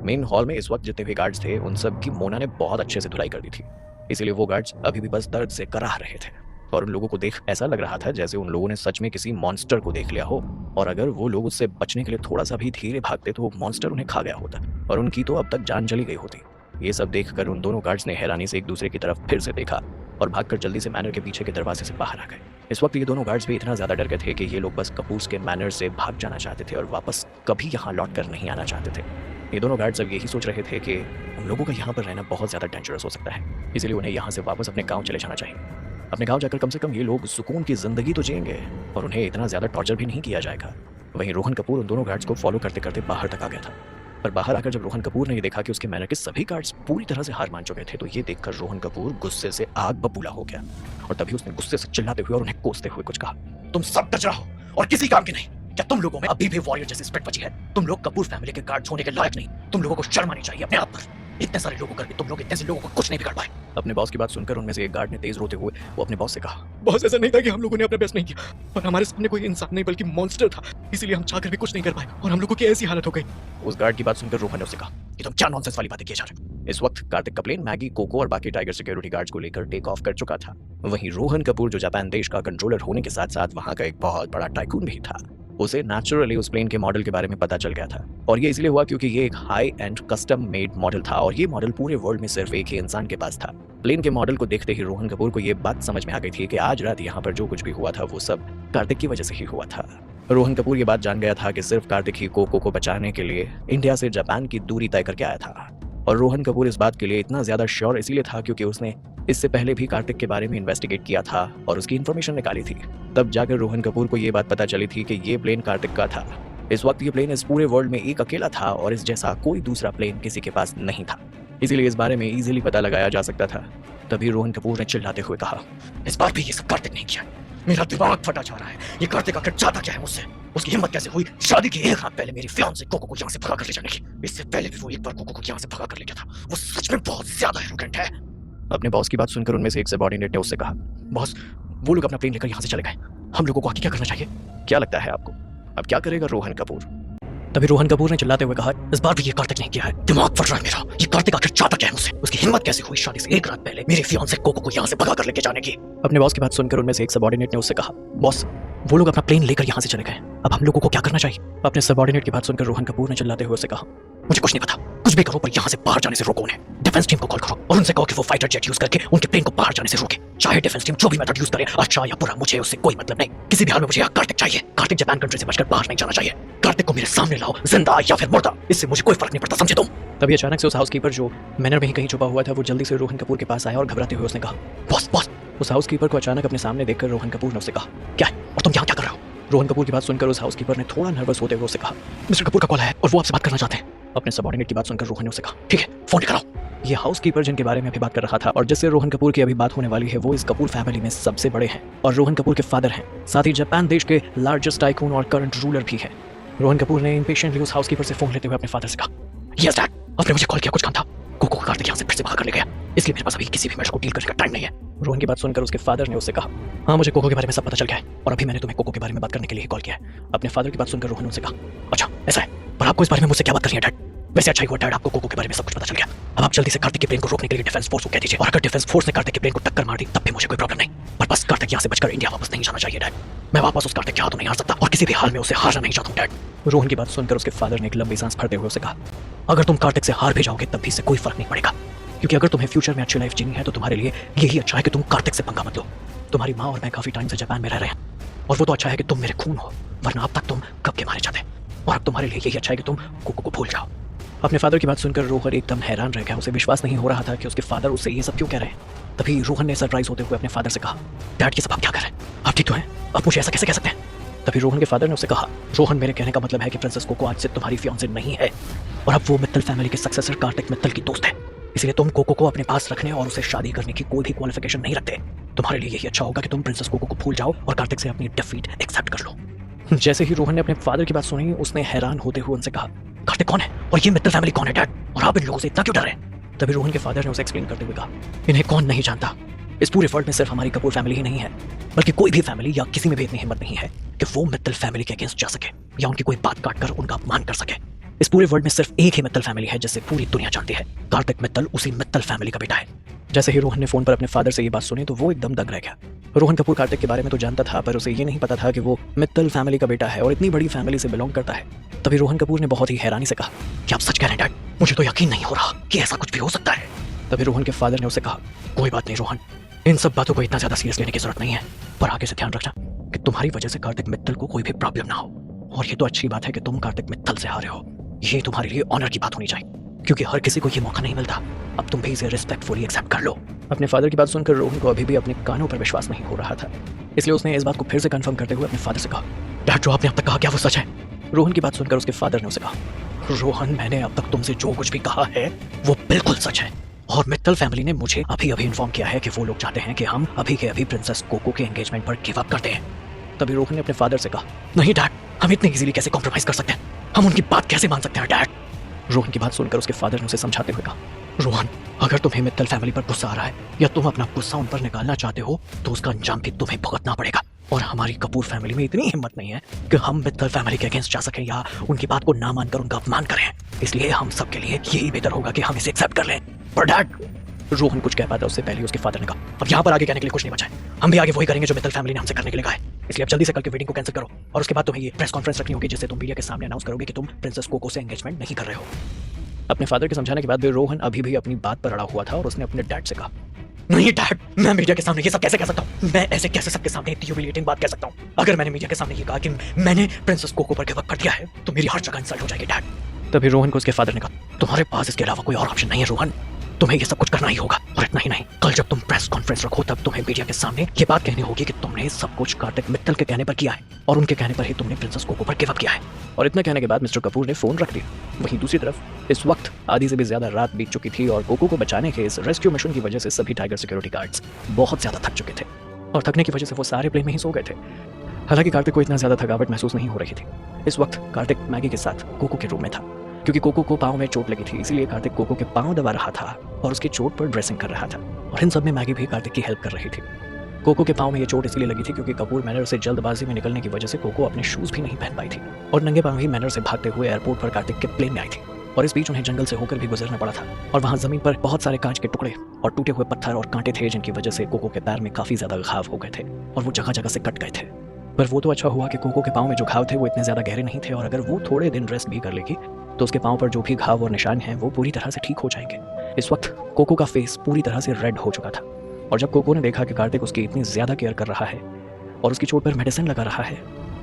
मेन हॉल में इस वक्त जितने भी गार्ड्स थे उन सब की मोना ने बहुत अच्छे से धुलाई कर दी थी, इसीलिए वो गार्ड्स अभी भी बस दर्द से कराह रहे थे और उन लोगों को देख ऐसा लग रहा था जैसे उन लोगों ने सच में किसी मॉन्स्टर को देख लिया हो और अगर वो लोग उससे बचने के लिए थोड़ा सा भी धीरे भागते तो वो मॉन्स्टर उन्हें खा गया होता और उनकी तो अब तक जान चली गई होती। ये सब देखकर उन दोनों गार्ड्स ने हैरानी से एक दूसरे की तरफ फिर से देखा और भागकर जल्दी से मैनर के पीछे के दरवाजे से बाहर आ गए। इस वक्त ये दोनों गार्ड्स भी इतना ज्यादा डर गए थे कि ये लोग बस कपूर के मैनर से भाग जाना चाहते थे और वापस कभी यहाँ लौट कर नहीं आना चाहते थे। ये दोनों गार्ड्स अब यही सोच रहे थे कि उन लोगों का यहाँ पर रहना बहुत ज्यादा डेंजरस हो सकता है, इसलिए उन्हें यहाँ से वापस अपने गाँव चले जाना चाहिए। अपने गाँव जाकर कम से कम ये लोग सुकून की जिंदगी तो जिएंगे और उन्हें इतना ज्यादा टॉर्चर भी नहीं किया जाएगा। वहीं रोहन कपूर उन दोनों गार्ड्स को फॉलो करते करते बाहर तक आ गया था, पर बाहर आकर जब रोहन कपूर ने ये देखा कि उसके मैनर के सभी गार्ड्स पूरी तरह से हार मान चुके थे तो ये देखकर रोहन कपूर गुस्से से आग बबूला हो गया और तभी उसने गुस्से से चिल्लाते हुए और उन्हें कोसते हुए कुछ कहा, तुम सब कचरा हो और किसी काम के नहीं। क्या तुम लोगों में अभी भी वॉरियर जैसी स्पिरिट बची है? तुम लोग कपूर फैमिली के गार्ड्स होने के लायक नहीं। तुम लोगों को शर्म आनी चाहिए अपने आप पर। इतने सारे लोगों करके तुम लोग इतने से लोगों को कुछ नहीं बिगाड़ पाए। अपने बॉस की बात सुनकर उनमें से एक गार्ड ने तेज रोते हुए वो अपने बॉस से कहा, बॉस ऐसा नहीं था कि हम लोगों ने अपना बेस्ट नहीं किया, पर हमारे सामने कोई इंसान नहीं बल्कि मॉन्स्टर था, इसीलिए हम चाहकर भी कुछ नहीं कर पाए और हम लोगों की ऐसी हालत हो गई। उस गार्ड की बात सुनकर रोहन ने उससे कहा कि तुम क्या नॉनसेंस वाली बातें किए जा रहे हो। इस वक्त कार्तिक का प्लेन मैगी, कोको और बाकी टाइगर सिक्योरिटी गार्ड्स को लेकर टेक ऑफ कर चुका था। वहीं रोहन कपूर जो जापान देश का कंट्रोलर होने के साथ साथ वहां का एक बहुत बड़ा टाइकून भी था, उसे नेचुरली उस प्लेन के मॉडल के बारे में पता चल गया था और ये इसलिए हुआ क्योंकि ये एक high and custom made model था और ये मॉडल पूरे वर्ल्ड में सिर्फ एक ही इंसान के पास था। प्लेन के मॉडल को देखते ही रोहन कपूर को ये बात समझ में आ गई थी कि आज रात यहाँ पर जो कुछ भी हुआ था वो सब कार्तिक की वजह से ही हुआ था। रोहन कपूर ये बात जान गया था कि सिर्फ कार्तिक ही कोको को बचाने के लिए इंडिया से जापान की दूरी तय करके आया था और रोहन कपूर इस बात के लिए इतना ज्यादा श्योर इसीलिए था क्योंकि उसने इससे पहले भी कार्तिक के बारे में इन्वेस्टिगेट किया था और उसकी इन्फॉर्मेशन निकाली थी। तब जाकर रोहन कपूर को ये बात पता चली थी कि ये प्लेन कार्तिक का था। इस वक्त ये प्लेन इस पूरे वर्ल्ड में एक अकेला था और इस जैसा कोई दूसरा प्लेन किसी के पास नहीं था, इसीलिए इस बारे में इजीली पता लगाया जा सकता था। तभी रोहन कपूर ने चिल्लाते हुए कहा, इस बार भी ये सब कार्तिक नहीं किया। मेरा दिमाग फटा जा रहा है। ये कार्तिक आखिर चाहता क्या है मुझसे? उसकी हिम्मत कैसे हुई शादी के एक रात पहले मेरी फियांसे कोको को यहाँ से भगा कर ले जाने की? इससे पहले भी वो एक बार कोको को यहाँ से भगा कर ले गया था। वो सच में बहुत ज्यादा एरोगेंट है। अपने बॉस की बात सुनकर उनमें से एक सबऑर्डिनेट ने उससे कहा, बॉस, वो लोग अपना प्लेन लेकर यहाँ से चले गए। हम लोगों को आगे क्या करना चाहिए? क्या लगता है आपको, अब क्या करेगा रोहन कपूर? तभी रोहन कपूर ने चिल्लाते हुए कहा, इस बार भी ये कार्तिक नहीं किया है। दिमाग फट रहा है मेरा। ये कार्तिक आखिर चाहता क्या है मुझसे? उसकी हिम्मत कैसे हुई शादी से एक रात पहले मेरी फियांसे कोको को यहाँ से भगा कर लेके जाने की? अपने बॉस की बात सुनकर उनमें से एक सबऑर्डिनेट ने उससे कहा, बॉस, वो लोग अपना प्लेन लेकर यहाँ से चले गए। अब हम लोगों को क्या करना चाहिए? अपने सबऑर्डिनेट की बात सुनकर रोहन कपूर ने चिल्लाते हुए उससे कहा, मुझे कुछ नहीं पता। कुछ भी करो पर यहाँ से बाहर जाने से रोको उन्हें। डिफेंस टीम को कॉल करो और उनसे कहो कि वो फाइटर जेट यूज करके उनके प्लेन को बाहर जाने से रोके। चाहे डिफेंस टीम जो भी मेथड यूज करे, अच्छा या बुरा, मुझे उससे कोई मतलब नहीं। किसी भी हाल में मुझे यहाँ कार्तिक चाहिए। कार्तिक जापान कंट्री से बचकर बाहर नहीं जाना चाहिए। कार्तिक को मेरे सामने लाओ, जिंदा या फिर मुर्दा, इससे मुझे कोई फर्क नहीं पड़ता, समझे तुम? तभी अचानक से उस हाउसकीपर जो मैनर में ही कहीं छुपा हुआ था वो जल्दी से रोहन कपूर के पास आया और घबराते हुए उसने कहा, बॉस बॉस। उस हाउसकीपर को अचानक अपने सामने देखकर रोहन कपूर ने उससे कहा, क्या है और तुम यहाँ क्या कर रहे हो? रोहन कपूर की बात सुनकर उस हाउसकीपर ने थोड़ा नर्वस होते हुए उससे कहा, मिस्टर कपूर का कॉल है और वो आपसे बात करना चाहते हैं। अपने सबऑर्डिनेट की बात सुनकर रोहन ने उससे कहा, ठीक है, फोन कराओ। ये हाउसकीपर जिनके बारे में अभी बात कर रहा था और जिससे रोहन कपूर की अभी बात होने वाली है, वो इस कपूर फैमिली में सबसे बड़े हैं और रोहन कपूर के फादर हैं, साथ ही जापान देश के लार्जेस्ट टाइकून और करंट रूलर भी हैं। रोहन कपूर ने इम्पेशेंटली उस हाउसकीपर से फोन लेते हुए अपने फादर से कहा, यस डैड, आपने मुझे कॉल किया, कुछ काम था। कोको को कार्तिक यहाँ से फिर से भगा कर ले गया, इसलिए मेरे पास अभी किसी भी मैटर को डील करने का टाइम नहीं है। रोहन की बात सुनकर उसके फादर ने उससे कहा, हाँ, मुझे कोको के बारे में सब पता चल गया है और अभी मैंने तुम्हें कोको के बारे में बात करने के लिए कॉल किया है। अपने फादर की बात सुनकर रोहन ने उससे कहा, अच्छा ऐसा है, पर आपको इस बारे में मुझसे क्या बात करनी है डैड? वैसे अच्छा ही हुआ डैड, आपको कोको के बारे में सब कुछ पता चल गया। अब आप जल्दी से कार्तिक के प्लेन को रोकने के लिए डिफेंस फोर्स को कह दीजिए और अगर डिफेंस फोर्स ने कार्तिक के प्लेन को टक्कर मार दी तब भी मुझे कोई प्रॉब्लम नहीं, पर बस कार्तिक यहाँ से बचकर इंडिया वापस नहीं जाना चाहिए डैड। मैं वापस उस कार्तिक के हाथों नहीं हार सकता और किसी भी हाल में उसे हारना नहीं चाहता हूँ डैड। रोहन की बात सुनकर उसके फादर ने एक लंबी सांस भरते हुए उसे कहा, अगर तुम कार्तिक से हार भी जाओगे तब भी इससे कोई फर्क नहीं पड़ेगा, क्योंकि अगर तुम्हें फ्यूचर में अच्छी लाइफ जीनी है तो तुम्हारे लिए यही अच्छा है कि तुम कार्तिक से पंगा मत लो। तुम्हारी माँ और मैं काफी टाइम से जापान में रह रहे हैं और वो तो अच्छा है कि तुम मेरे खून हो, वरना अब तक तुम कब के मारे जाते। और अब तुम्हारे लिए यही अच्छा है कि तुम कोको को भूल जाओ। अपने फादर की बात सुनकर रोहन एकदम हैरान रह गया। उसे विश्वास नहीं हो रहा था कि उसके फादर उससे ये सब क्यों कह रहे हैं। तभी रोहन ने सरप्राइज होते हुए अपने फादर से कहा, डैड ये सब आप क्या कर रहे हैं? आप ठीक तो हैं? आप मुझे ऐसा कैसे कह सकते हैं? तभी रोहन के फादर ने उसे कहा, रोहन मेरे कहने का मतलब है कि प्रिंसेस कोको आज से तुम्हारी फियांसे नहीं है और अब वो मित्तल फैमिली के सक्सेसर कार्तिक मित्तल की दोस्त है, इसलिए तुम कोको को अपने पास रखने और उसे शादी करने की कोई भी क्वालिफिकेशन नहीं रखते। तुम्हारे लिए यही अच्छा होगा कि तुम प्रिंसेस कोको को भूल जाओ और कार्तिक से अपनी डिफीट एक्सेप्ट कर लो। जैसे ही रोहन ने अपने फादर की बात सुनी, उसने हैरान होते हुए उनसे कहा, कार्तिक कौन है और ये मित्तल फैमिली कौन है डैड, और आप इन लोगों से इतना क्यों डर रहे हैं? तभी रोहन के फादर ने उसे एक्सप्लेन करते हुए कहा, इन्हें कौन नहीं जानता। इस पूरे वर्ल्ड में सिर्फ हमारी कपूर फैमिली ही नहीं है, बल्कि कोई भी फैमिली या किसी में भी इतनी हिम्मत नहीं है कि वो मित्तल फैमिली के अगेंस्ट जा सके या उनकी कोई बात काट कर उनका अपमान कर सके। इस पूरे वर्ल्ड में सिर्फ एक ही मित्तल फैमिली है जिसे पूरी दुनिया जानती है। कार्तिक मित्तल उसी मित्तल फैमिली का बेटा है। जैसे ही रोहन ने फोन पर अपने फादर से ये बात सुनी तो वो एकदम दंग रह गया। रोहन कपूर कार्तिक के बारे में तो जानता था, पर उसे ये नहीं पता था कि वो मित्तल फैमिली का बेटा है और इतनी बड़ी फैमिली से बिलोंग करता है। तभी रोहन कपूर ने बहुत ही हैरानी से कहा, क्या आप सच कह रहे हैं डैड? मुझे तो यकीन नहीं हो रहा कि ऐसा कुछ भी हो सकता है। तभी रोहन के फादर ने उसे कहा, कोई बात नहीं रोहन, इन सब बातों को इतना ज्यादा सीरियस लेने की जरूरत नहीं है, पर आगे से ध्यान रखना कि तुम्हारी वजह से कार्तिक मित्तल को कोई भी प्रॉब्लम ना हो। और ये तो अच्छी बात है कि तुम कार्तिक मित्तल से हारे हो, ये तुम्हारे लिए ऑनर की बात होनी चाहिए, क्योंकि हर किसी को ये मौका नहीं मिलता। अब तुम भी इसे रिस्पेक्टफुली एक्सेप्ट कर लो। अपने फादर की बात सुनकर रोहन को अभी भी अपने कानों पर विश्वास नहीं हो रहा था, इसलिए उसने इस बात को फिर से कंफर्म करते हुए अपने फादर से कहा, डैड जो आपने अब तक कहा क्या वो सच है? रोहन की बात सुनकर उसके फादर ने उसे कहा, रोहन मैंने अब तक तुमसे जो कुछ भी कहा है वो बिल्कुल सच है, और मित्तल फैमिली ने मुझे अभी इन्फॉर्म किया है कि वो लोग चाहते हैं कि हम अभी के अभी प्रिंसेस कोको के एंगेजमेंट पर गिव अप करते हैं। तभी रोहन ने अपने फादर से कहा, नहीं डैड, हम इतने इजीली कैसे कॉम्प्रोमाइज कर सकते हैं? हम उनकी बात कैसे मान सकते हैं डैड? रोहन की बात सुनकर उसके फादर ने उसे समझाते हुए कहा, रोहन अगर तुम्हें मित्तल फैमिली पर गुस्सा आ रहा है या तुम अपना गुस्सा उन पर निकालना चाहते हो तो उसका अंजाम भी तुम्हें भुगतना पड़ेगा। और हमारी कपूर फैमिली में इतनी हिम्मत नहीं है कि हम मित्तल फैमिली के अगेंस्ट जा सकें या उनकी बात को ना मानकर उनका अपमान करें, इसलिए हम सब के लिए यही बेहतर होगा कि हम इसे एक्सेप्ट कर लें। पर डैड, रोहन कुछ कह पाता उससे पहले उसके फादर ने कहा, अब यहाँ पर आगे कहने के लिए कुछ नहीं बचा है, हम भी आगे वही करेंगे जो मित्तल फैमिली ने हमसे करने के लिए कहा है, इसलिए अब जल्दी से कल की वेडिंग को कैंसिल करो और उसके बाद तुम्हें ये प्रेस कॉन्फ्रेंस रखनी होगी जिससे तुम मीडिया के सामने अनाउंस करोगे कि तुम प्रिंसेस कोको से एंगेजमेंट नहीं कर रहे हो। अपने फादर के समझाने के बाद भी रोहन अभी भी अपनी बात पर अड़ा हुआ था और उसने अपने डैड से कहा, नहीं डैड, मैं मीडिया के सामने ये सब कैसे कह सकता हूँ? मैं ऐसे कैसे सबके सामने इतनी ह्यूमिलिएटिंग बात कह सकता हूँ? अगर मैंने मीडिया के सामने ये कहा कि मैंने प्रिंसेस कोको पर गिव अप कर दिया है तो मेरी हर जगह इंसल्ट हो जाएगी डैड। तभी रोहन को उसके फादर ने कहा, तुम्हारे पास इसके अलावा कोई और ऑप्शन नहीं है रोहन, तुम्हें ये सब कुछ करना ही होगा। और इतना ही नहीं, कल जब तुम प्रेस कॉन्फ्रेंस रखो तब तुम्हें मीडिया के सामने ये बात कहनी होगी कि तुमने सब कुछ कार्तिक मित्तल के कहने पर किया है और उनके कहने पर ही तुमने प्रिंसेस कोको पर गिव अप किया है। और इतना कहने के बाद मिस्टर कपूर ने फोन रख दिया। वहीं दूसरी तरफ इस वक्त आधी से भी ज्यादा रात बीत चुकी थी और कोको को बचाने के इस रेस्क्यू मिशन की वजह से सभी टाइगर सिक्योरिटी गार्ड्स बहुत ज्यादा थक चुके थे और थकने की वजह से वो सारे प्लेन में ही सो गए थे। हालांकि कार्तिक को इतना ज्यादा थकावट महसूस नहीं हो रही थी। इस वक्त कार्तिक मैगी के साथ कोको के रूम में था। क्योंकि कोको को पाँव में चोट लगी थी, इसीलिए कार्तिक कोको के पाँव दबा रहा था और उसकी चोट पर ड्रेसिंग कर रहा था। और इन सब में मैगी भी कार्तिक की हेल्प कर रही थी। कोको के पाँव में ये चोट इसलिए लगी थी क्योंकि कपूर मैनर से जल्दबाजी में निकलने की वजह से कोको अपने शूज भी नहीं पहन पाई थी और नंगे पाँव ही मैनर से भागते हुए एयरपोर्ट पर कार्तिक के प्लेन में आई थी। और इस बीच उन्हें जंगल से होकर भी गुजरना पड़ा था और वहाँ जमीन पर बहुत सारे कांच के टुकड़े और टूटे हुए पत्थर और कांटे थे जिनकी वजह से कोको के पैर में काफी ज्यादा घाव हो गए थे और वो जगह जगह से कट गए थे। पर वो तो अच्छा हुआ कि कोको के पाँव में जो घाव थे वो इतने ज्यादा गहरे नहीं थे और अगर वो थोड़े दिन रेस्ट भी कर लेगी तो उसके पाँव पर जो भी घाव और निशान हैं वो पूरी तरह से ठीक हो जाएंगे। इस वक्त कोको का फेस पूरी तरह से रेड हो चुका था और जब कोको ने देखा कि कार्तिक उसकी इतनी ज्यादा केयर कर रहा है और उसकी चोट पर मेडिसिन लगा रहा है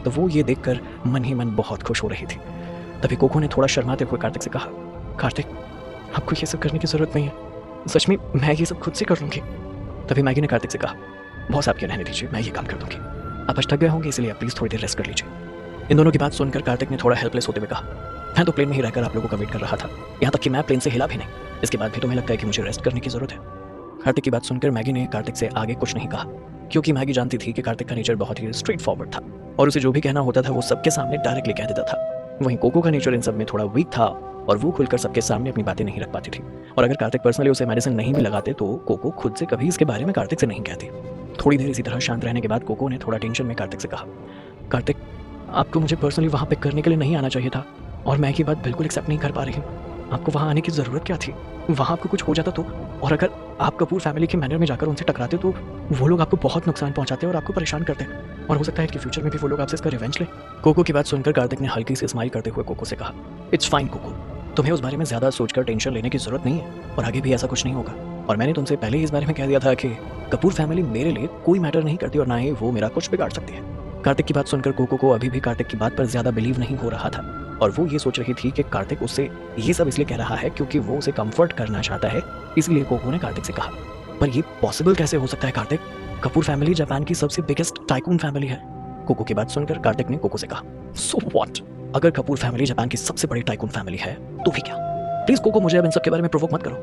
तो वो ये देखकर मन ही मन बहुत खुश हो रही थी। तभी कोको ने थोड़ा शर्माते हुए कार्तिक से कहा, कार्तिक आपको ये सब करने की जरूरत नहीं है, सच में मैं ये सब खुद से कर लूंगी। तभी मैगी ने कार्तिक से कहा, बॉस आप ये रहने दीजिए, मैं ये काम कर दूंगी, आप आज थक गए होंगे इसलिए आप प्लीज थोड़ी देर रेस्ट कर लीजिए। इन दोनों की बात सुनकर कार्तिक ने थोड़ा हेल्पलेस होते हुए कहा, मैं तो प्लेन में ही रहकर आप लोगों का वेट कर रहा था, यहाँ तक कि मैं प्लेन से हिला भी नहीं, इसके बाद भी तुम्हें लगता है कि मुझे रेस्ट करने की जरूरत है। कार्तिक की बात सुनकर मैगी ने कार्तिक से आगे कुछ नहीं कहा क्योंकि मैगी जानती थी कि कार्तिक का नेचर बहुत ही स्ट्रेट फॉरवर्ड था और उसे जो भी कहना होता था वो सबके सामने डायरेक्टली कह देता था। वहीं कोको का नेचर इन सब में थोड़ा वीक था और वो खुलकर सबके सामने अपनी बातें नहीं रख पाती थी और अगर कार्तिक पर्सनली उसे मेडिसिन नहीं भी लगाते तो कोको खुद से कभी इसके बारे में कार्तिक से नहीं कहती। थोड़ी देर इसी तरह शांत रहने के बाद कोको ने थोड़ा टेंशन में कार्तिक से कहा, कार्तिक आपको मुझे पर्सनली वहाँ पिक करने के लिए नहीं आना चाहिए था और मैं ये बात बिल्कुल एक्सेप्ट नहीं कर पा रही हूँ। आपको वहाँ आने की ज़रूरत क्या थी? वहाँ आपको कुछ हो जाता तो, और अगर आप कपूर फैमिली के मैनर में जाकर उनसे टकराते तो वो लोग आपको बहुत नुकसान पहुँचाते और आपको परेशान करते और हो सकता है कि फ्यूचर में भी वो लोग आपसे इसका रिवेंज ले। कोको की बात सुनकर कार्तिक ने हल्की सी स्माइल करते हुए कोको से कहा, इट्स फाइन कोको, तुम्हें उस बारे में ज़्यादा सोचकर टेंशन लेने की ज़रूरत नहीं है और आगे भी ऐसा कुछ नहीं होगा। और मैंने तुमसे पहले ही इस बारे में कह दिया था कि कपूर फैमिली मेरे लिए कोई मैटर नहीं करती और ना ही वो मेरा कुछ बिगाड़ सकती है। कार्तिक की बात सुनकर कोको को अभी भी कार्तिक की बात पर ज़्यादा बिलीव नहीं हो रहा था और वो ये सोच रही थी कि कार्तिक उससे ये सब इसलिए कह रहा है क्योंकि वो उसे कंफर्ट करना चाहता है, इसलिए कोको ने कार्तिक से कहा, पर ये पॉसिबल कैसे हो सकता है कार्तिक? कपूर फैमिली जापान की सबसे बिगेस्ट टाइकून फैमिली है। कोको की बात सुनकर कार्तिक ने कोको से कहा, सो व्हाट? अगर कपूर फैमिली जापान की सबसे बड़ी टाइकून फैमिली है तो भी क्या? प्लीज कोको मुझे अब इन सब के बारे में प्रोवोक मत करो।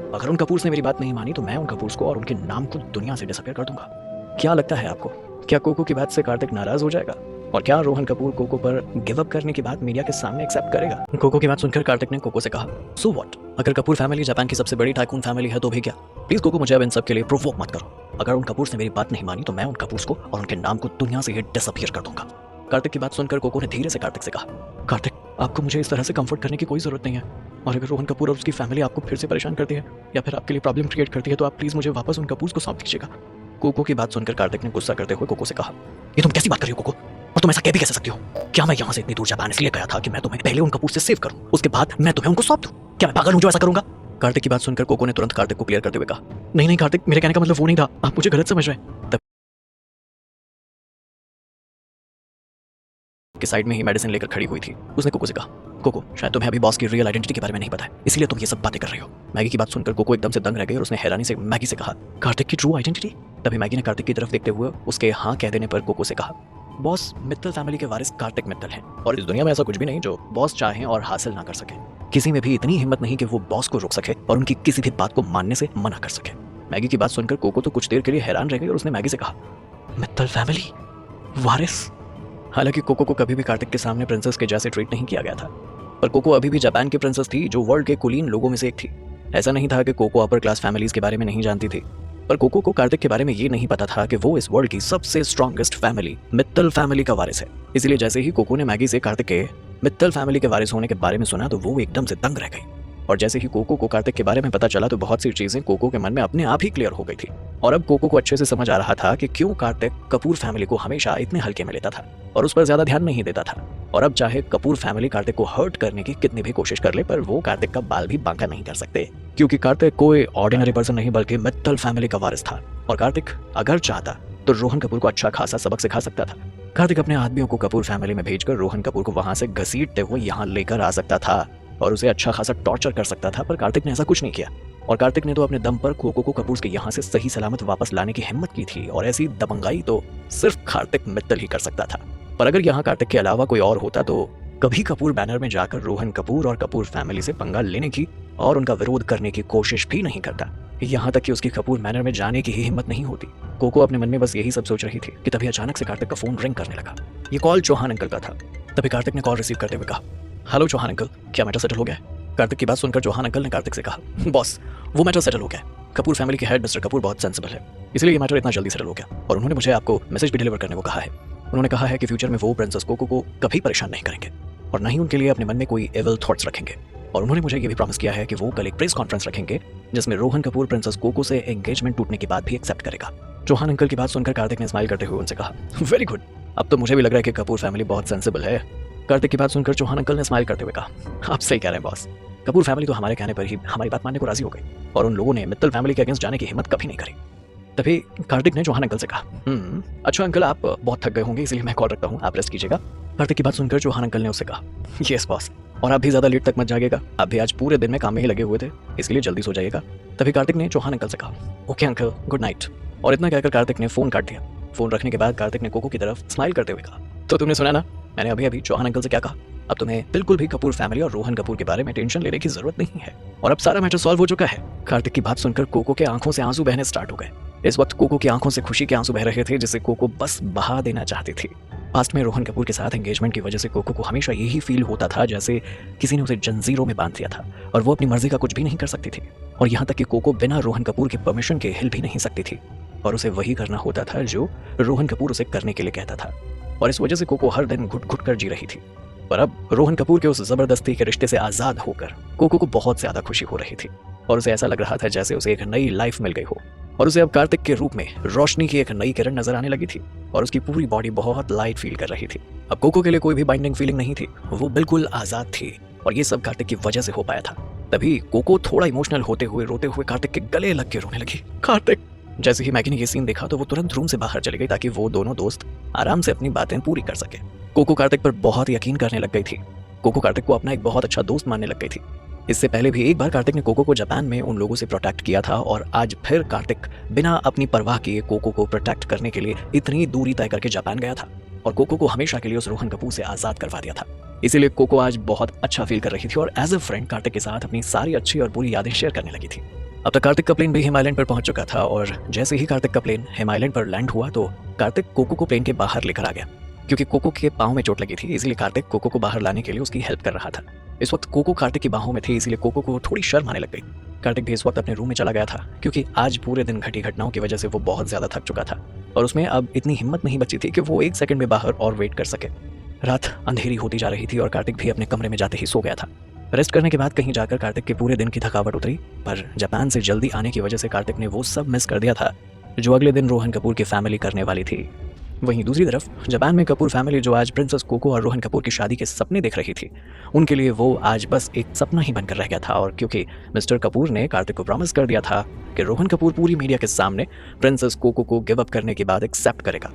अगर उन कपूर्स ने मेरी बात नहीं मानी तो मैं उन कपूर्स को और उनके नाम को दुनिया से डिसअपीयर कर दूंगा। क्या लगता है आपको, क्या कोको की बात से कार्तिक नाराज हो जाएगा? और क्या रोहन कपूर कोको पर गिव अप करने की बात मीडिया के सामने एक्सेप्ट करेगा? कोको की बात सुनकर कार्तिक ने कोको से कहा, सो व्हाट? अगर कपूर फैमिली जापान की सबसे बड़ी टाइकून फैमिली है तो भी क्या? प्लीज कोको मुझे अब इन सब के लिए प्रोवोक मत करो। अगर उन कपूर्स ने मेरी बात नहीं मानी तो मैं उन कपूर्स को और उनके नाम को दुनिया से ही डिसअपीयर कर दूंगा। कार्तिक की बात सुनकर कोको ने धीरे से कार्तिक से कहा, कार्तिक आपको मुझे इस तरह से कंफर्ट करने की कोई जरूरत नहीं है और अगर रोहन कपूर और उसकी फैमिली आपको फिर से परेशान करती है या फिर आपके लिए प्रॉब्लम क्रिएट करती है तो आप प्लीज मुझे वापस उन कपूर्स को सौंप दीजिएगा। कोको की बात सुनकर कार्तिक ने गुस्सा करते हुए कोको से कहा, ये तुम कैसी बात कर रही हो कोको, और तुम ऐसा कह भी कैसे सकती हो? क्या मैं यहाँ से इतनी दूर जापान इसलिए गया था कि मैं तुम्हें पहले उन कपूर से सेव करूं, उसके बाद मैं तुम्हें उनको सौंप दूं? क्या मैं पागल हूं जो ऐसा करूंगा? कार्तिक की बात सुनकर कोको ने तुरंत कार्तिक को क्लियर करते हुए कहा, नहीं नहीं कार्तिक, मेरे कहने का मतलब वो नहीं था, आप मुझे गलत समझ रहे हैं। तब के साइड में ही मेडिसिन लेकर खड़ी हुई थी। उसने कोको से कहा, कोको शायद तुम्हें अभी बॉस की रियल आइडेंटिटी के बारे में नहीं पता है, इसलिए तुम ये सब बातें कर रही हो। मैगी की बात सुनकर कोको एकदम से दंग रह गई और उसने हैरानी से मैगी से कहा, कार्तिक की ट्रू आइडेंटिटी? तभी मैगी ने कार्तिक की तरफ देखते हुए उसके हाँ कह देने पर कोको से कहा, बॉस मित्तल फैमिली के वारिस कार्तिक मित्तल हैं और इस दुनिया में ऐसा कुछ भी नहीं जो बॉस चाहें और हासिल ना कर सके। किसी में भी इतनी हिम्मत नहीं कि वो बॉस को रोक सके और उनकी किसी भी बात को मानने से मना कर सके। मैगी की बात सुनकर कोको तो कुछ देर के लिए हैरान रह गई और उसने मैगी से कहा, मित्तल फैमिली वारिस? हालांकि कोको को कभी भी कार्तिक के सामने प्रिंसेस के जैसे ट्रीट नहीं किया गया था, पर कोको अभी भी जापान की प्रिंसेस थी जो वर्ल्ड के कुलीन लोगों में से एक थी। ऐसा नहीं था कि कोको अपर क्लास फैमिलीज के बारे में नहीं जानती थी, पर कोको को कार्तिक के बारे में ये नहीं पता था कि वो इस वर्ल्ड की सबसे स्ट्रॉन्गेस्ट फैमिली मित्तल फैमिली का वारिस है। इसलिए जैसे ही कोको ने मैगी से कार्तिक के मित्तल फैमिली के वारिस होने के बारे में सुना तो वो एकदम से दंग रह गई और जैसे ही कोको को कार्तिक के बारे में पता चला तो बहुत सी चीजें कोको के मन में अपने आप ही क्लियर हो गई थी और अब कोको को अच्छे से समझ आ रहा था कि क्यों कार्तिक कपूर फैमिली को हमेशा इतने हल्के में लेता था और उस पर ज्यादा ध्यान नहीं देता था। और अब चाहे कपूर फैमिली कार्तिक को हर्ट करने की कितनी भी कोशिश कर ले पर वो कार्तिक का बाल भी बांका नहीं कर सकते क्योंकि कार्तिक कोई ऑर्डिनरी पर्सन नहीं बल्कि मित्तल फैमिली का वारिस था और कार्तिक अगर चाहता तो रोहन कपूर को अच्छा खासा सबक सिखा सकता था। कार्तिक अपने आदमियों को कपूर फैमिली में भेजकर रोहन कपूर को वहां से घसीटते हुए यहाँ लेकर आ सकता था और उसे अच्छा खासा टॉर्चर कर सकता था, पर कार्तिक ने ऐसा कुछ नहीं किया। और कार्तिक ने तो अपने दम पर कोको को कपूर के यहाँ से सही सलामत वापस लाने की हिम्मत की थी, और ऐसी दबंगाई तो सिर्फ कार्तिक मित्तल ही कर सकता था। पर अगर यहाँ कार्तिक के अलावा कोई और होता तो कभी कपूर बैनर में जाकर रोहन कपूर और कपूर फैमिली से पंगा लेने की और उनका विरोध करने की कोशिश भी नहीं करता। यहाँ तक कि उसकी कपूर मैनर में जाने की ही हिम्मत नहीं होती। कोको अपने मन में बस यही सब सोच रही थी कि तभी अचानक से कार्तिक का फोन रिंग करने लगा। ये कॉल चौहान अंकल का था। तभी कार्तिक ने कॉल रिसीव करते हुए कहा, हेलो चौहान अंकल, क्या मैटर सेटल हो गया है? कार्तिक की बात सुनकर चौहान अंकल ने कार्तिक से कहा, बॉस वो मैटर सेटल हो गया है। कपूर फैमिली के हेड मिस्टर कपूर बहुत सेंसिबल है, इसलिए ये मैटर इतना जल्दी सेटल हो गया, और उन्होंने मुझे आपको मैसेज भी डिलीवर करने को कहा है। उन्होंने कहा है कि फ्यूचर में वो प्रिंसेस कोको को कभी परेशान नहीं करेंगे और ना ही उनके लिए अपने मन में कोई एविल थॉट्स रखेंगे। और उन्होंने मुझे ये भी प्रॉमिस किया है कि वो कल एक प्रेस कॉन्फ्रेंस रखेंगे जिसमें रोहन कपूर प्रिंसेस कोको से एंगेजमेंट टूटने के बाद भी एक्सेप्ट करेगा। चौहान अंकल की बात सुनकर कार्तिक ने स्माइल करते हुए उनसे कहा, वेरी गुड, अब तो मुझे भी लग रहा है कि कपूर फैमिली बहुत सेंसिबल है। कार्तिक की बात सुनकर चौहान अंकल ने स्माइल करते हुए कहा, आप सही कह रहे हैं बॉस, कपूर फैमिली तो हमारे कहने पर ही हमारी बात मानने को राजी हो गई और उन लोगों ने मित्तल फैमिली के अगेंस्ट जाने की हिम्मत कभी नहीं करी। तभी कार्तिक ने चौहान अंकल से कहा, अच्छा अंकल, आप बहुत थक गए होंगे इसलिए मैं कॉल रखता हूँ, आप रेस्ट कीजिएगा। कार्तिक की बात सुनकर चौहान अंकल ने उससे कहा, यस बॉस, और आप भी ज्यादा लेट तक मत जागिएगा, आप भी आज पूरे दिन में काम में ही लगे हुए थे, इसलिए जल्दी सो जाइएगा। तभी कार्तिक ने चौहान अंकल से कहा, ओके अंकल, गुड नाइट। और इतना कहकर कार्तिक ने फोन काट दिया। फोन रखने के बाद कार्तिक ने कोको की तरफ स्माइल करते हुए कहा, तो तुमने सुना ना, मैंने अभी अभी चौहान अंकल से क्या कहा, अब तुम्हें बिल्कुल भी कपूर फैमिली और रोहन कपूर के बारे में टेंशन लेने की जरूरत नहीं है, और अब सारा मैटर सॉल्व हो चुका है। कार्तिक की बात सुनकर कोको के आंखों से आंसू बहने स्टार्ट हो गए। इस वक्त कोको की आंखों से खुशी के आंसू बह रहे थे, जिसे कोको बस बहा देना चाहती थी। पास्ट में रोहन कपूर के साथ एंगेजमेंट की वजह से कोको को हमेशा यही फील होता था जैसे किसी ने उसे जंजीरों में बांध दिया था और वो अपनी मर्जी का कुछ भी नहीं कर सकती थी। और यहाँ तक कि कोको बिना रोहन कपूर के परमिशन के हिल भी नहीं सकती थी, और उसे वही करना होता था जो रोहन कपूर उसे करने के लिए कहता था। और इस वजह से कोको हर दिन घुट घुट कर जी रही थी। पर अब रोहन कपूर के उस जबरदस्ती के रिश्ते से आजाद होकर कोको को बहुत ज्यादा खुशी हो रही थी, और उसे ऐसा लग रहा था जैसे उसे एक नई लाइफ मिल गई हो, और उसे अब कार्तिक के रूप में रोशनी की एक नई किरण नजर आने लगी थी, और उसकी पूरी बॉडी बहुत लाइट फील कर रही थी। अब कोको के लिए कोई भी बाइंडिंग फीलिंग नहीं थी, वो बिल्कुल आजाद थी, और ये सब कार्तिक की वजह से हो पाया था। तभी कोको थोड़ा इमोशनल होते हुए रोते हुए कार्तिक के गले लग के रोने लगी। कार्तिक! जैसे ही मैगी ने ये सीन देखा तो वो तुरंत रूम से बाहर चली गई ताकि वो दोनों दोस्त आराम से अपनी बातें पूरी कर सके। कोको कार्तिक पर बहुत यकीन करने लग गई थी। कोको कार्तिक को अपना एक बहुत अच्छा दोस्त मानने लग गई थी। इससे पहले भी एक बार कार्तिक ने कोको को जापान में उन लोगों से प्रोटेक्ट किया था, और आज फिर कार्तिक बिना अपनी परवाह किए कोको को प्रोटेक्ट करने के लिए इतनी दूरी तय करके जापान गया था, और कोको को हमेशा के लिए उस रोहन कपूर से आजाद करवा दिया था। इसीलिए कोको आज बहुत अच्छा फील कर रही थी और एज ए फ्रेंड कार्तिक के साथ अपनी सारी अच्छी और बुरी यादें शेयर करने लगी थी। अब तक कार्तिक का प्लेन भी हिमालैंड पर पहुंच चुका था, और जैसे ही कार्तिक का प्लेन हिमालैंड पर लैंड हुआ तो कार्तिक कोको को प्लेन के बाहर लेकर आ गया। क्योंकि कोको के पाँव में चोट लगी थी, इसलिए कार्तिक कोको को बाहर लाने के लिए उसकी हेल्प कर रहा था। इस वक्त कोको कार्तिक की बाहों में थी, इसलिए कोको को थोड़ी शर्म आने लग गई। कार्तिक भी इस वक्त अपने रूम में चला गया था, क्योंकि आज पूरे दिन घटी घटनाओं की वजह से वो बहुत ज्यादा थक चुका था, और उसमें अब इतनी हिम्मत नहीं बची थी कि वो एक सेकंड में बाहर और वेट कर सके। रात अंधेरी होती जा रही थी और कार्तिक भी अपने कमरे में जाते ही सो गया था। रेस्ट करने के बाद कहीं जाकर कार्तिक के पूरे दिन की थकावट उतरी, पर जापान से जल्दी आने की वजह से कार्तिक ने वो सब मिस कर दिया था जो अगले दिन रोहन कपूर की फैमिली करने वाली थी। वहीं दूसरी तरफ जापान में कपूर फैमिली जो आज प्रिंसेस कोको और रोहन कपूर की शादी के सपने देख रही थी, उनके लिए वो आज बस एक सपना ही बनकर रह गया था। और क्योंकि मिस्टर कपूर ने कार्तिक को प्रॉमिस कर दिया था कि रोहन कपूर पूरी मीडिया के सामने प्रिंसेस कोको को गिव अप करने के बाद एक्सेप्ट करेगा,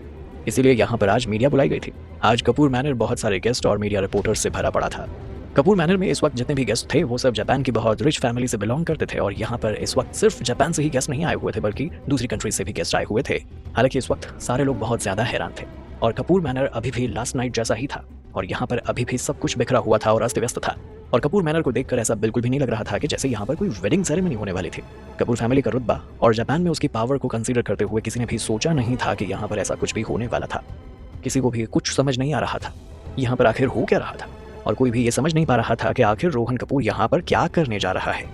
इसीलिए यहाँ पर आज मीडिया बुलाई गई थी। आज कपूर मैनर बहुत सारे गेस्ट और मीडिया रिपोर्टर्स से भरा पड़ा था। कपूर मैनर में इस वक्त जितने भी गेस्ट थे वो सब जापान की बहुत रिच फैमिली से बिलोंग करते थे, और यहाँ पर इस वक्त सिर्फ जापान से ही गेस्ट नहीं आए हुए थे बल्कि दूसरी कंट्रीज से भी गेस्ट आए हुए थे। हालांकि इस वक्त सारे लोग बहुत ज्यादा हैरान थे, और कपूर मैनर अभी भी लास्ट नाइट जैसा ही था, और यहाँ पर अभी भी सब कुछ बिखरा हुआ था और अस्त व्यस्त था। और कपूर मैनर को देखकर ऐसा बिल्कुल भी नहीं लग रहा था कि जैसे यहाँ पर कोई वेडिंग सेरेमनी होने वाली थी। कपूर फैमिली का रुतबा और जापान में उसकी पावर को कंसीडर करते हुए किसी ने भी सोचा नहीं था कि यहाँ पर ऐसा कुछ भी होने वाला था। किसी को भी कुछ समझ नहीं आ रहा था यहाँ पर आखिर हो क्या रहा था, और कोई भी ये समझ नहीं पा रहा था कि आखिर रोहन कपूर यहाँ पर क्या करने जा रहा है।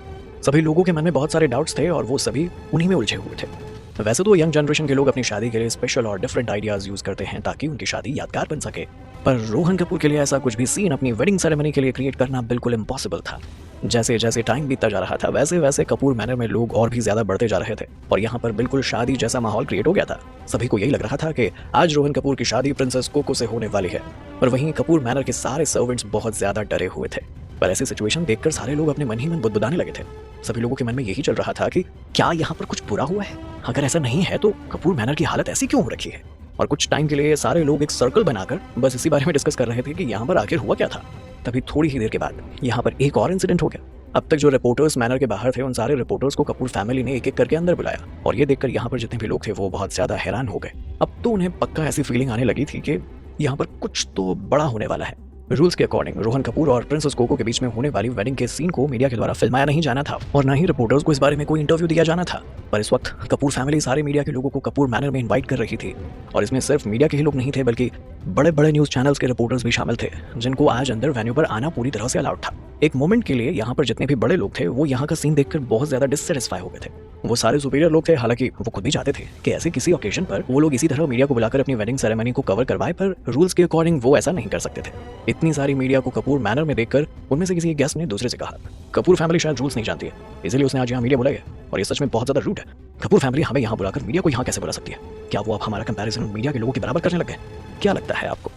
सभी लोगों के मन में बहुत सारे डाउट्स थे और वो सभी उन्हीं में उलझे हुए थे। वैसे तो यंग जनरेशन के लोग अपनी शादी के लिए स्पेशल और डिफरेंट आइडियाज यूज करते हैं ताकि उनकी शादी यादगार बन सके, पर रोहन कपूर के लिए ऐसा कुछ भी सीन अपनी वेडिंग सेरेमनी के लिए क्रिएट करना बिल्कुल इम्पॉसिबल था। जैसे जैसे टाइम बीतता जा रहा था वैसे वैसे कपूर मैनर में लोग और भी ज्यादा बढ़ते जा रहे थे, और यहाँ पर बिल्कुल शादी जैसा माहौल क्रिएट हो गया था। सभी को यही लग रहा था कि आज रोहन कपूर की शादी प्रिंसेस कोको से होने वाली है, और वहीं कपूर मैनर के सारे सर्वेंट्स बहुत ज्यादा डरे हुए थे। पर ऐसी सिचुएशन देखकर सारे लोग अपने मन ही मन बुदबुदाने लगे थे। सभी लोगों के मन में यही चल रहा था कि क्या यहाँ पर कुछ बुरा हुआ है? अगर ऐसा नहीं है तो कपूर मैनर की हालत ऐसी क्यों हो रखी है? और कुछ टाइम के लिए सारे लोग एक सर्कल बनाकर बस इसी बारे में डिस्कस कर रहे थे कि यहाँ पर आखिर हुआ क्या था। तभी थोड़ी ही देर के बाद यहाँ पर एक और इंसिडेंट हो गया। अब तक जो रिपोर्टर्स मैनर के बाहर थे उन सारे रिपोर्टर्स को कपूर फैमिली ने एक एक करके अंदर बुलाया और ये देखकर यहाँ पर जितने भी लोग थे वो बहुत ज्यादा हैरान हो गए। अब तो उन्हें पक्का ऐसी फीलिंग आने लगी थी कि यहाँ पर कुछ तो बड़ा होने वाला है। रूल्स के अकॉर्डिंग रोहन कपूर और प्रिंसेस कोको के बीच में होने वाली वेडिंग के सीन को मीडिया के द्वारा फिल्माया नहीं जाना था और ना ही रिपोर्टर्स को इस बारे में कोई इंटरव्यू दिया जाना था। पर इस वक्त कपूर फैमिली सारे मीडिया के लोगों को कपूर मैनर में इनवाइट कर रही थी और इसमें सिर्फ मीडिया के ही लोग नहीं थे बल्कि बड़े बड़े न्यूज चैनल्स के रिपोर्टर्स भी शामिल थे जिनको आज अंदर वेन्यू पर आना पूरी तरह से अलाउड था। एक मोमेंट के लिए यहाँ पर जितने भी बड़े लोग थे वो यहाँ का सीन देखकर बहुत ज्यादा डिससेटिस्फाई हो गए थे। वो सारे सुपीरियर लोग थे, हालांकि वो खुद भी चाहते थे कि ऐसे किसी ओकेजन पर वो लोग इसी तरह मीडिया को बुलाकर अपनी वेडिंग सेरेमनी को कवर करवाए, पर रूल्स के अकॉर्डिंग वो ऐसा नहीं कर सकते थे। इतनी सारी मीडिया को कपूर मैनर में देखकर उनमें से किसी एक गेस्ट ने दूसरे से कहा, कपूर फैमिली शायद रूल्स नहीं जानती है, इसलिए उसने आज यहाँ मीडिया बुलाई है और ये सच में बहुत ज्यादा रूड है। कपूर फैमिली हमें यहाँ बुलाकर मीडिया को यहाँ कैसे बुला सकती है? क्या वो अब हमारा कंपैरिजन मीडिया के लोगों के बराबर करने लग गए? क्या लगता है आपको?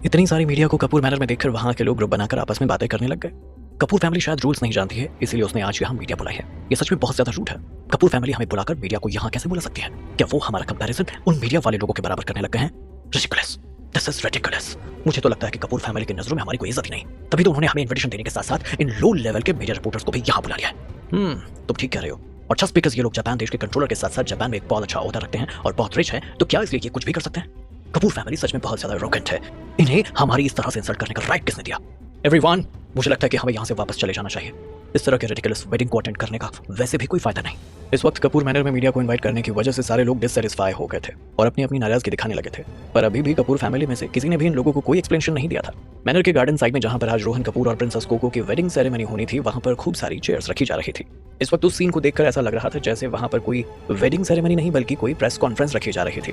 इतनी सारी मीडिया को कपूर मैनर में देखकर वहां के लोग ग्रुप बनाकर आपस में बातें करने लग गए। कपूर फैमिली शायद रूल्स नहीं जानती है, इसीलिए उसने आज यहाँ मीडिया बुलाई है। ये सच में बहुत ज्यादा रूड है। कपूर फैमिली हमें बुलाकर मीडिया को यहाँ कैसे बुला सकती है? क्या वो हमारा कंपैरिजन उन मीडिया वाले लोगों के बराबर करने लग गए हैं? Ridiculous, this is ridiculous. मुझे तो लगता है कि कपूर फैमिली की नजरों में हमारी कोई इज्जत ही नहीं, तभी तो उन्होंने हमें इन्विटेशन देने के साथ साथ इन लो लेवल के मीडिया रिपोर्टर्स को भी यहाँ बुला लिया है। तुम ठीक कह रहे हो। और जस्ट बिकॉज ये लोग जापान देश के कंट्रोलर के साथ साथ जापान में एक बहुत अच्छा ओहदा रखते हैं और बहुत रिच है, तो क्या इसलिए ये कुछ भी कर सकते हैं? कपूर फैमिली सच में बहुत ज्यादा एरोगेंट है। इन्हें हमारी इस तरह से इंसल्ट करने का राइट किसने दिया? एवरीवन, मुझे लगता है कि हमें यहाँ से वापस चले जाना चाहिए। इस तरह के रिडिकुलस वेडिंग को अटेंड करने का वैसे भी कोई फायदा नहीं। इस वक्त कपूर मैनर में मीडिया को इनवाइट करने की वजह से सारे लोग डिससेटिस्फाई हो गए थे और अपनी अपनी नाराजगी दिखाने लगे थे, पर अभी भी कपूर फैमिली में से किसी ने भी इन लोगों को कोई एक्सप्लेनेशन नहीं दिया था। मैनर के गार्डन साइड में जहां पर आज रोहन कपूर और प्रिंसेस कोको की वेडिंग सेरेमनी होनी थी, वहां पर खूब सारी चेयर्स रखी जा रही थी। इस वक्त उस सीन को देखकर ऐसा लग रहा था जैसे वहां पर कोई वेडिंग सेरेमनी नहीं बल्कि कोई प्रेस कॉन्फ्रेंस रखी जा रही थी।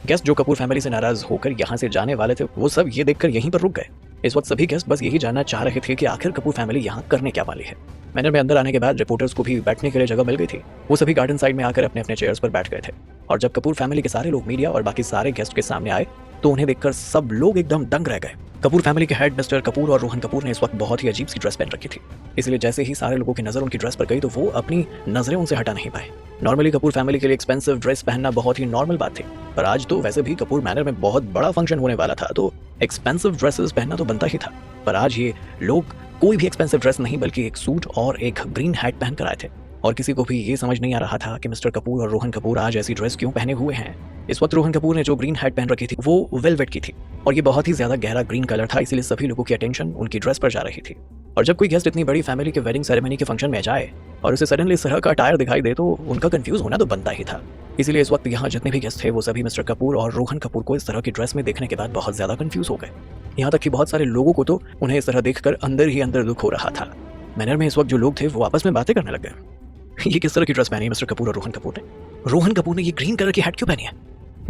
गेस्ट जो कपूर फैमिली से नाराज होकर यहाँ से जाने वाले थे वो सब ये देखकर यहीं पर रुक गए। इस वक्त सभी गेस्ट बस यही जानना चाह रहे थे कि आखिर कपूर फैमिली यहाँ करने क्या वाली है। मैनर में अंदर आने के बाद रिपोर्टर्स को भी बैठने के लिए जगह मिल गई थी। वो सभी गार्डन साइड में आकर अपने अपने चेयर्स पर बैठ गए थे और जब कपूर फैमिली के सारे लोग मीडिया और बाकी सारे गेस्ट के सामने आए तो उन्हें देखकर सब लोग एकदम दंग रह गए। कपूर फैमिली के हेड मिस्टर कपूर और रोहन कपूर ने इस वक्त बहुत ही अजीब सी ड्रेस पहन रखी थी, इसलिए जैसे ही सारे लोगों की नजर उनकी ड्रेस पर गई तो वो अपनी नजरें उनसे हटा नहीं पाए। नॉर्मली कपूर फैमिली के लिए एक्सपेंसिव ड्रेस पहनना बहुत ही नॉर्मल बात थी, पर आज तो वैसे भी कपूर मैनर में बहुत बड़ा फंक्शन होने वाला था तो एक्सपेंसिव ड्रेसेस पहनना तो बनता ही था। पर आज ये लोग कोई भी एक्सपेंसिव ड्रेस नहीं बल्कि एक सूट और एक ग्रीन हैट पहन कर आए थे और किसी को भी ये समझ नहीं आ रहा था कि मिस्टर कपूर और रोहन कपूर आज ऐसी ड्रेस क्यों पहने हुए हैं। इस वक्त रोहन कपूर ने जो ग्रीन हैट पहन रखी थी वो वेलवेट की थी और ये बहुत ही ज्यादा गहरा ग्रीन कलर था, इसीलिए सभी लोगों की अटेंशन उनकी ड्रेस पर जा रही थी। और जब कोई गेस्ट इतनी बड़ी फैमिली के वेडिंग सेरेमनी के फंक्शन में जाए और उसे सडनली इस तरह का अटायर दिखाई दे तो उनका कंफ्यूज होना तो बनता ही था। इसीलिए इस वक्त यहाँ जितने भी गेस्ट थे वो सभी मिस्टर कपूर और रोहन कपूर को इस तरह की ड्रेस में देखने के बाद बहुत ज्यादा कंफ्यूज हो गए। यहाँ तक कि बहुत सारे लोगों को तो उन्हें इस तरह देखकर अंदर ही अंदर दुख हो रहा था। मैनर में इस वक्त जो लोग थे वो आपस में बातें करने लग गए। ये किस तरह की ड्रेस पहनी है मिस्टर कपूर और रोहन कपूर ने? रोहन कपूर ने ये ग्रीन कलर की हैट क्यों पहनी है?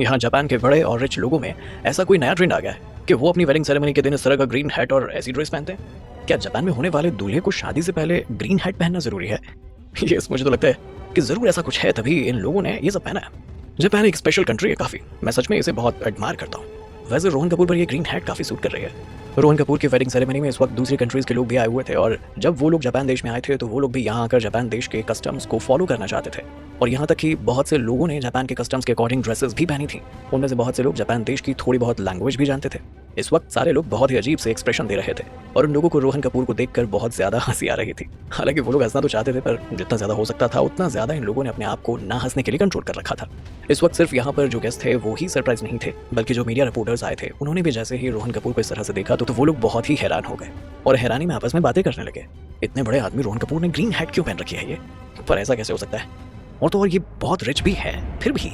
यहाँ जापान के बड़े और रिच लोगों में ऐसा कोई नया ट्रेंड आ गया है कि वो अपनी वेडिंग सेरेमनी के दिन इस तरह का ग्रीन हैट और ऐसी ड्रेस पहनते हैं? क्या जापान में होने वाले दूल्हे को शादी से पहले ग्रीन हैट पहनना जरूरी है? ये मुझे तो लगता है कि जरूर ऐसा कुछ है, तभी इन लोगों ने ये सब पहना है। जापान एक स्पेशल कंट्री है काफी, मैं सच में इसे बहुत एडमायर करता हूँ। वैसे रोहन कपूर पर ये ग्रीन हैट काफी सूट कर रही है। रोहन कपूर की वेडिंग सेरेमनी में इस वक्त दूसरी कंट्रीज के लोग भी आए हुए थे और जब वो लोग जापान देश में आए थे तो वो लोग भी यहाँ आकर जापान देश के कस्टम्स को फॉलो करना चाहते थे और यहाँ तक कि बहुत से लोगों ने जापान के कस्टम्स के अकॉर्डिंग ड्रेसेस भी पहनी थी। उनमें से बहुत से लोग जापान देश की थोड़ी बहुत लैंग्वेज भी जानते थे। इस वक्त सारे लोग बहुत ही अजीब से एक्सप्रेशन दे रहे थे और उन लोगों को रोहन कपूर को देखकर बहुत ज्यादा हंसी आ रही थी। हालांकि वो लोग हंसना तो चाहते थे पर जितना ज्यादा हो सकता था उतना ज्यादा इन लोगों ने अपने आप को ना हंसने के लिए कंट्रोल कर रखा था। इस वक्त सिर्फ यहाँ पर जो गेस्ट थे वो ही सरप्राइज नहीं थे बल्कि जो मीडिया रिपोर्टर्स आए थे उन्होंने भी जैसे ही रोहन कपूर को इस तरह से देखा तो वो लोग बहुत ही हैरान हो गए और हैरानी में आपस में बातें करने लगे। इतने बड़े आदमी रोहन कपूर ने ग्रीन हैट क्यों पहन रखी है? ये पर ऐसा कैसे हो सकता है? और तो और ये बहुत रिच भी है। फिर भी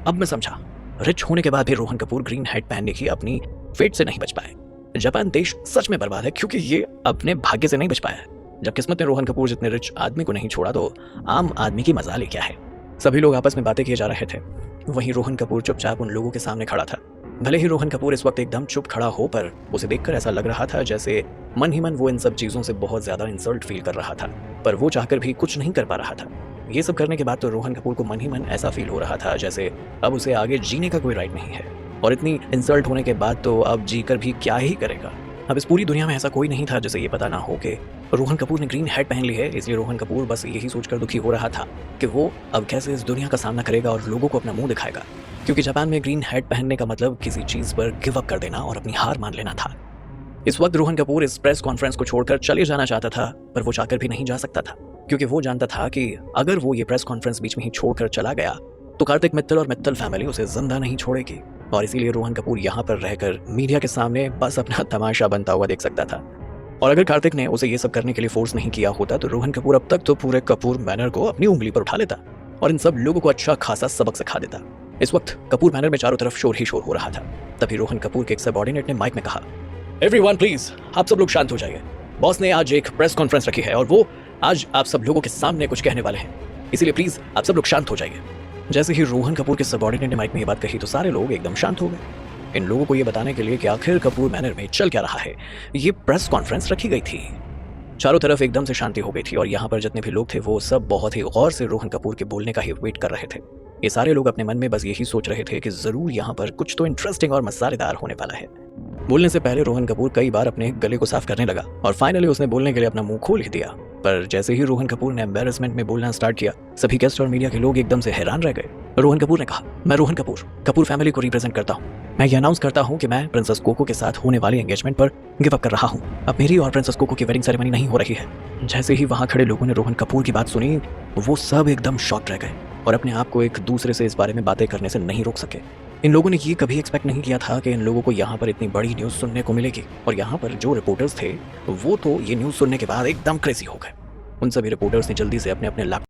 अब मैं समझा, रिच होने के बाद भी रोहन कपूर ग्रीन हैट पहनने की अपनी फेट से नहीं बच पाए। जापान देश सच में बर्बाद है क्योंकि ये अपने भाग्य से नहीं बच पाया। जब किस्मत ने रोहन कपूर जितने रिच आदमी को नहीं छोड़ा तो आम आदमी की मजाल क्या है। सभी लोग आपस में बातें किए जा रहे थे, वहीं रोहन कपूर चुपचाप उन लोगों के सामने खड़ा था। भले ही रोहन कपूर इस वक्त एकदम चुप खड़ा हो पर उसे देखकर ऐसा लग रहा था जैसे मन ही मन वो इन सब चीजों से बहुत ज्यादा इंसल्ट फील कर रहा था, पर वो चाहकर भी कुछ नहीं कर पा रहा था। ये सब करने के बाद तो रोहन कपूर को मन ही मन ऐसा फील हो रहा था जैसे अब उसे आगे जीने का कोई राइट नहीं है और इतनी इंसल्ट होने के बाद तो अब जीकर भी क्या ही करेगा। अब इस पूरी दुनिया में ऐसा कोई नहीं था जिसे ये पता ना हो कि रोहन कपूर ने ग्रीन हैट पहन ली है। इसलिए रोहन कपूर बस यही सोचकर दुखी हो रहा था कि वो अब कैसे इस दुनिया का सामना करेगा और लोगों को अपना मुंह दिखाएगा। क्योंकि जापान में ग्रीन हैट पहनने का मतलब किसी चीज पर गिव अप कर देना और अपनी हार मान लेना था। इस वक्त रोहन कपूर इस प्रेस कॉन्फ्रेंस को छोड़कर चले जाना चाहता था, पर वो चाहकर भी नहीं जा सकता था, क्योंकि वो जानता था कि अगर वो ये प्रेस कॉन्फ्रेंस बीच में ही छोड़कर चला गया तो कार्तिक मित्तल और मित्तल फैमिली उसे जिंदा नहीं छोड़ेगी। और इसीलिए रोहन कपूर यहाँ पर रहकर मीडिया के सामने बस अपना तमाशा बनता हुआ देख सकता था। और अगर कार्तिक ने उसे ये सब करने के लिए फोर्स नहीं किया होता तो रोहन कपूर अब तक तो पूरे कपूर मैनर को अपनी उंगली पर उठा लेता और इन सब लोगों को अच्छा खासा सबक सिखा देता। इस वक्त कपूर मैनर में चारों तरफ शोर ही शोर हो रहा था। तभी रोहन कपूर के एक सबऑर्डिनेट ने माइक में कहा, एवरीवन प्लीज, आप सब लोग शांत हो जाइए। बॉस ने आज एक प्रेस कॉन्फ्रेंस रखी है और वो आज आप सब लोगों के सामने कुछ कहने वाले हैं, इसीलिए प्लीज आप सब लोग शांत हो जाइए। जैसे ही रोहन कपूर के सबऑर्डिनेट ने माइक में ये बात कही तो सारे लोग एकदम शांत हो गए। इन लोगों को ये बताने के लिए कि आखिर कपूर मैनर में चल क्या रहा है, ये प्रेस कॉन्फ्रेंस रखी गई थी। चारों तरफ एकदम से शांति हो गई थी और यहाँ पर जितने भी लोग थे वो सब बहुत ही गौर से रोहन कपूर के बोलने का ही वेट कर रहे थे। ये सारे लोग अपने मन में बस यही सोच रहे थे कि जरूर यहाँ पर कुछ तो इंटरेस्टिंग और मसालेदार होने वाला है। बोलने से पहले रोहन कपूर कई बार अपने गले को साफ करने लगा और फाइनली उसने बोलने के लिए अपना मुंह खोल ही दिया। पर जैसे ही रोहन कपूर ने एम्बेरसमेंट में बोलना स्टार्ट किया, सभी गेस्ट और मीडिया के लोग एकदम से हैरान रह गए। रोहन कपूर ने कहा, मैं रोहन कपूर कपूर फैमिली को रिप्रेजेंट करता हूँ। मैं ये अनाउंस करता हूँ कि मैं प्रिंसेस कोको के साथ होने वाली एंगेजमेंट पर गिव अप कर रहा हूँ। अब मेरी और प्रिंसेस कोको की वेडिंग सेरेमनी नहीं हो रही है। जैसे ही वहाँ खड़े लोगों ने रोहन कपूर की बात सुनी, वो सब एकदम शॉक रह गए और अपने आप को एक दूसरे से इस बारे में बातें करने से नहीं रोक सके। इन लोगों ने ये कभी एक्सपेक्ट नहीं किया था कि इन लोगों को यहाँ पर इतनी बड़ी न्यूज़ सुनने को मिलेगी। और यहाँ पर जो रिपोर्टर्स थे वो तो ये न्यूज़ सुनने के बाद एकदम क्रेजी हो गए। उन सभी रिपोर्टर्स ने जल्दी से अपने अपने लैपटॉप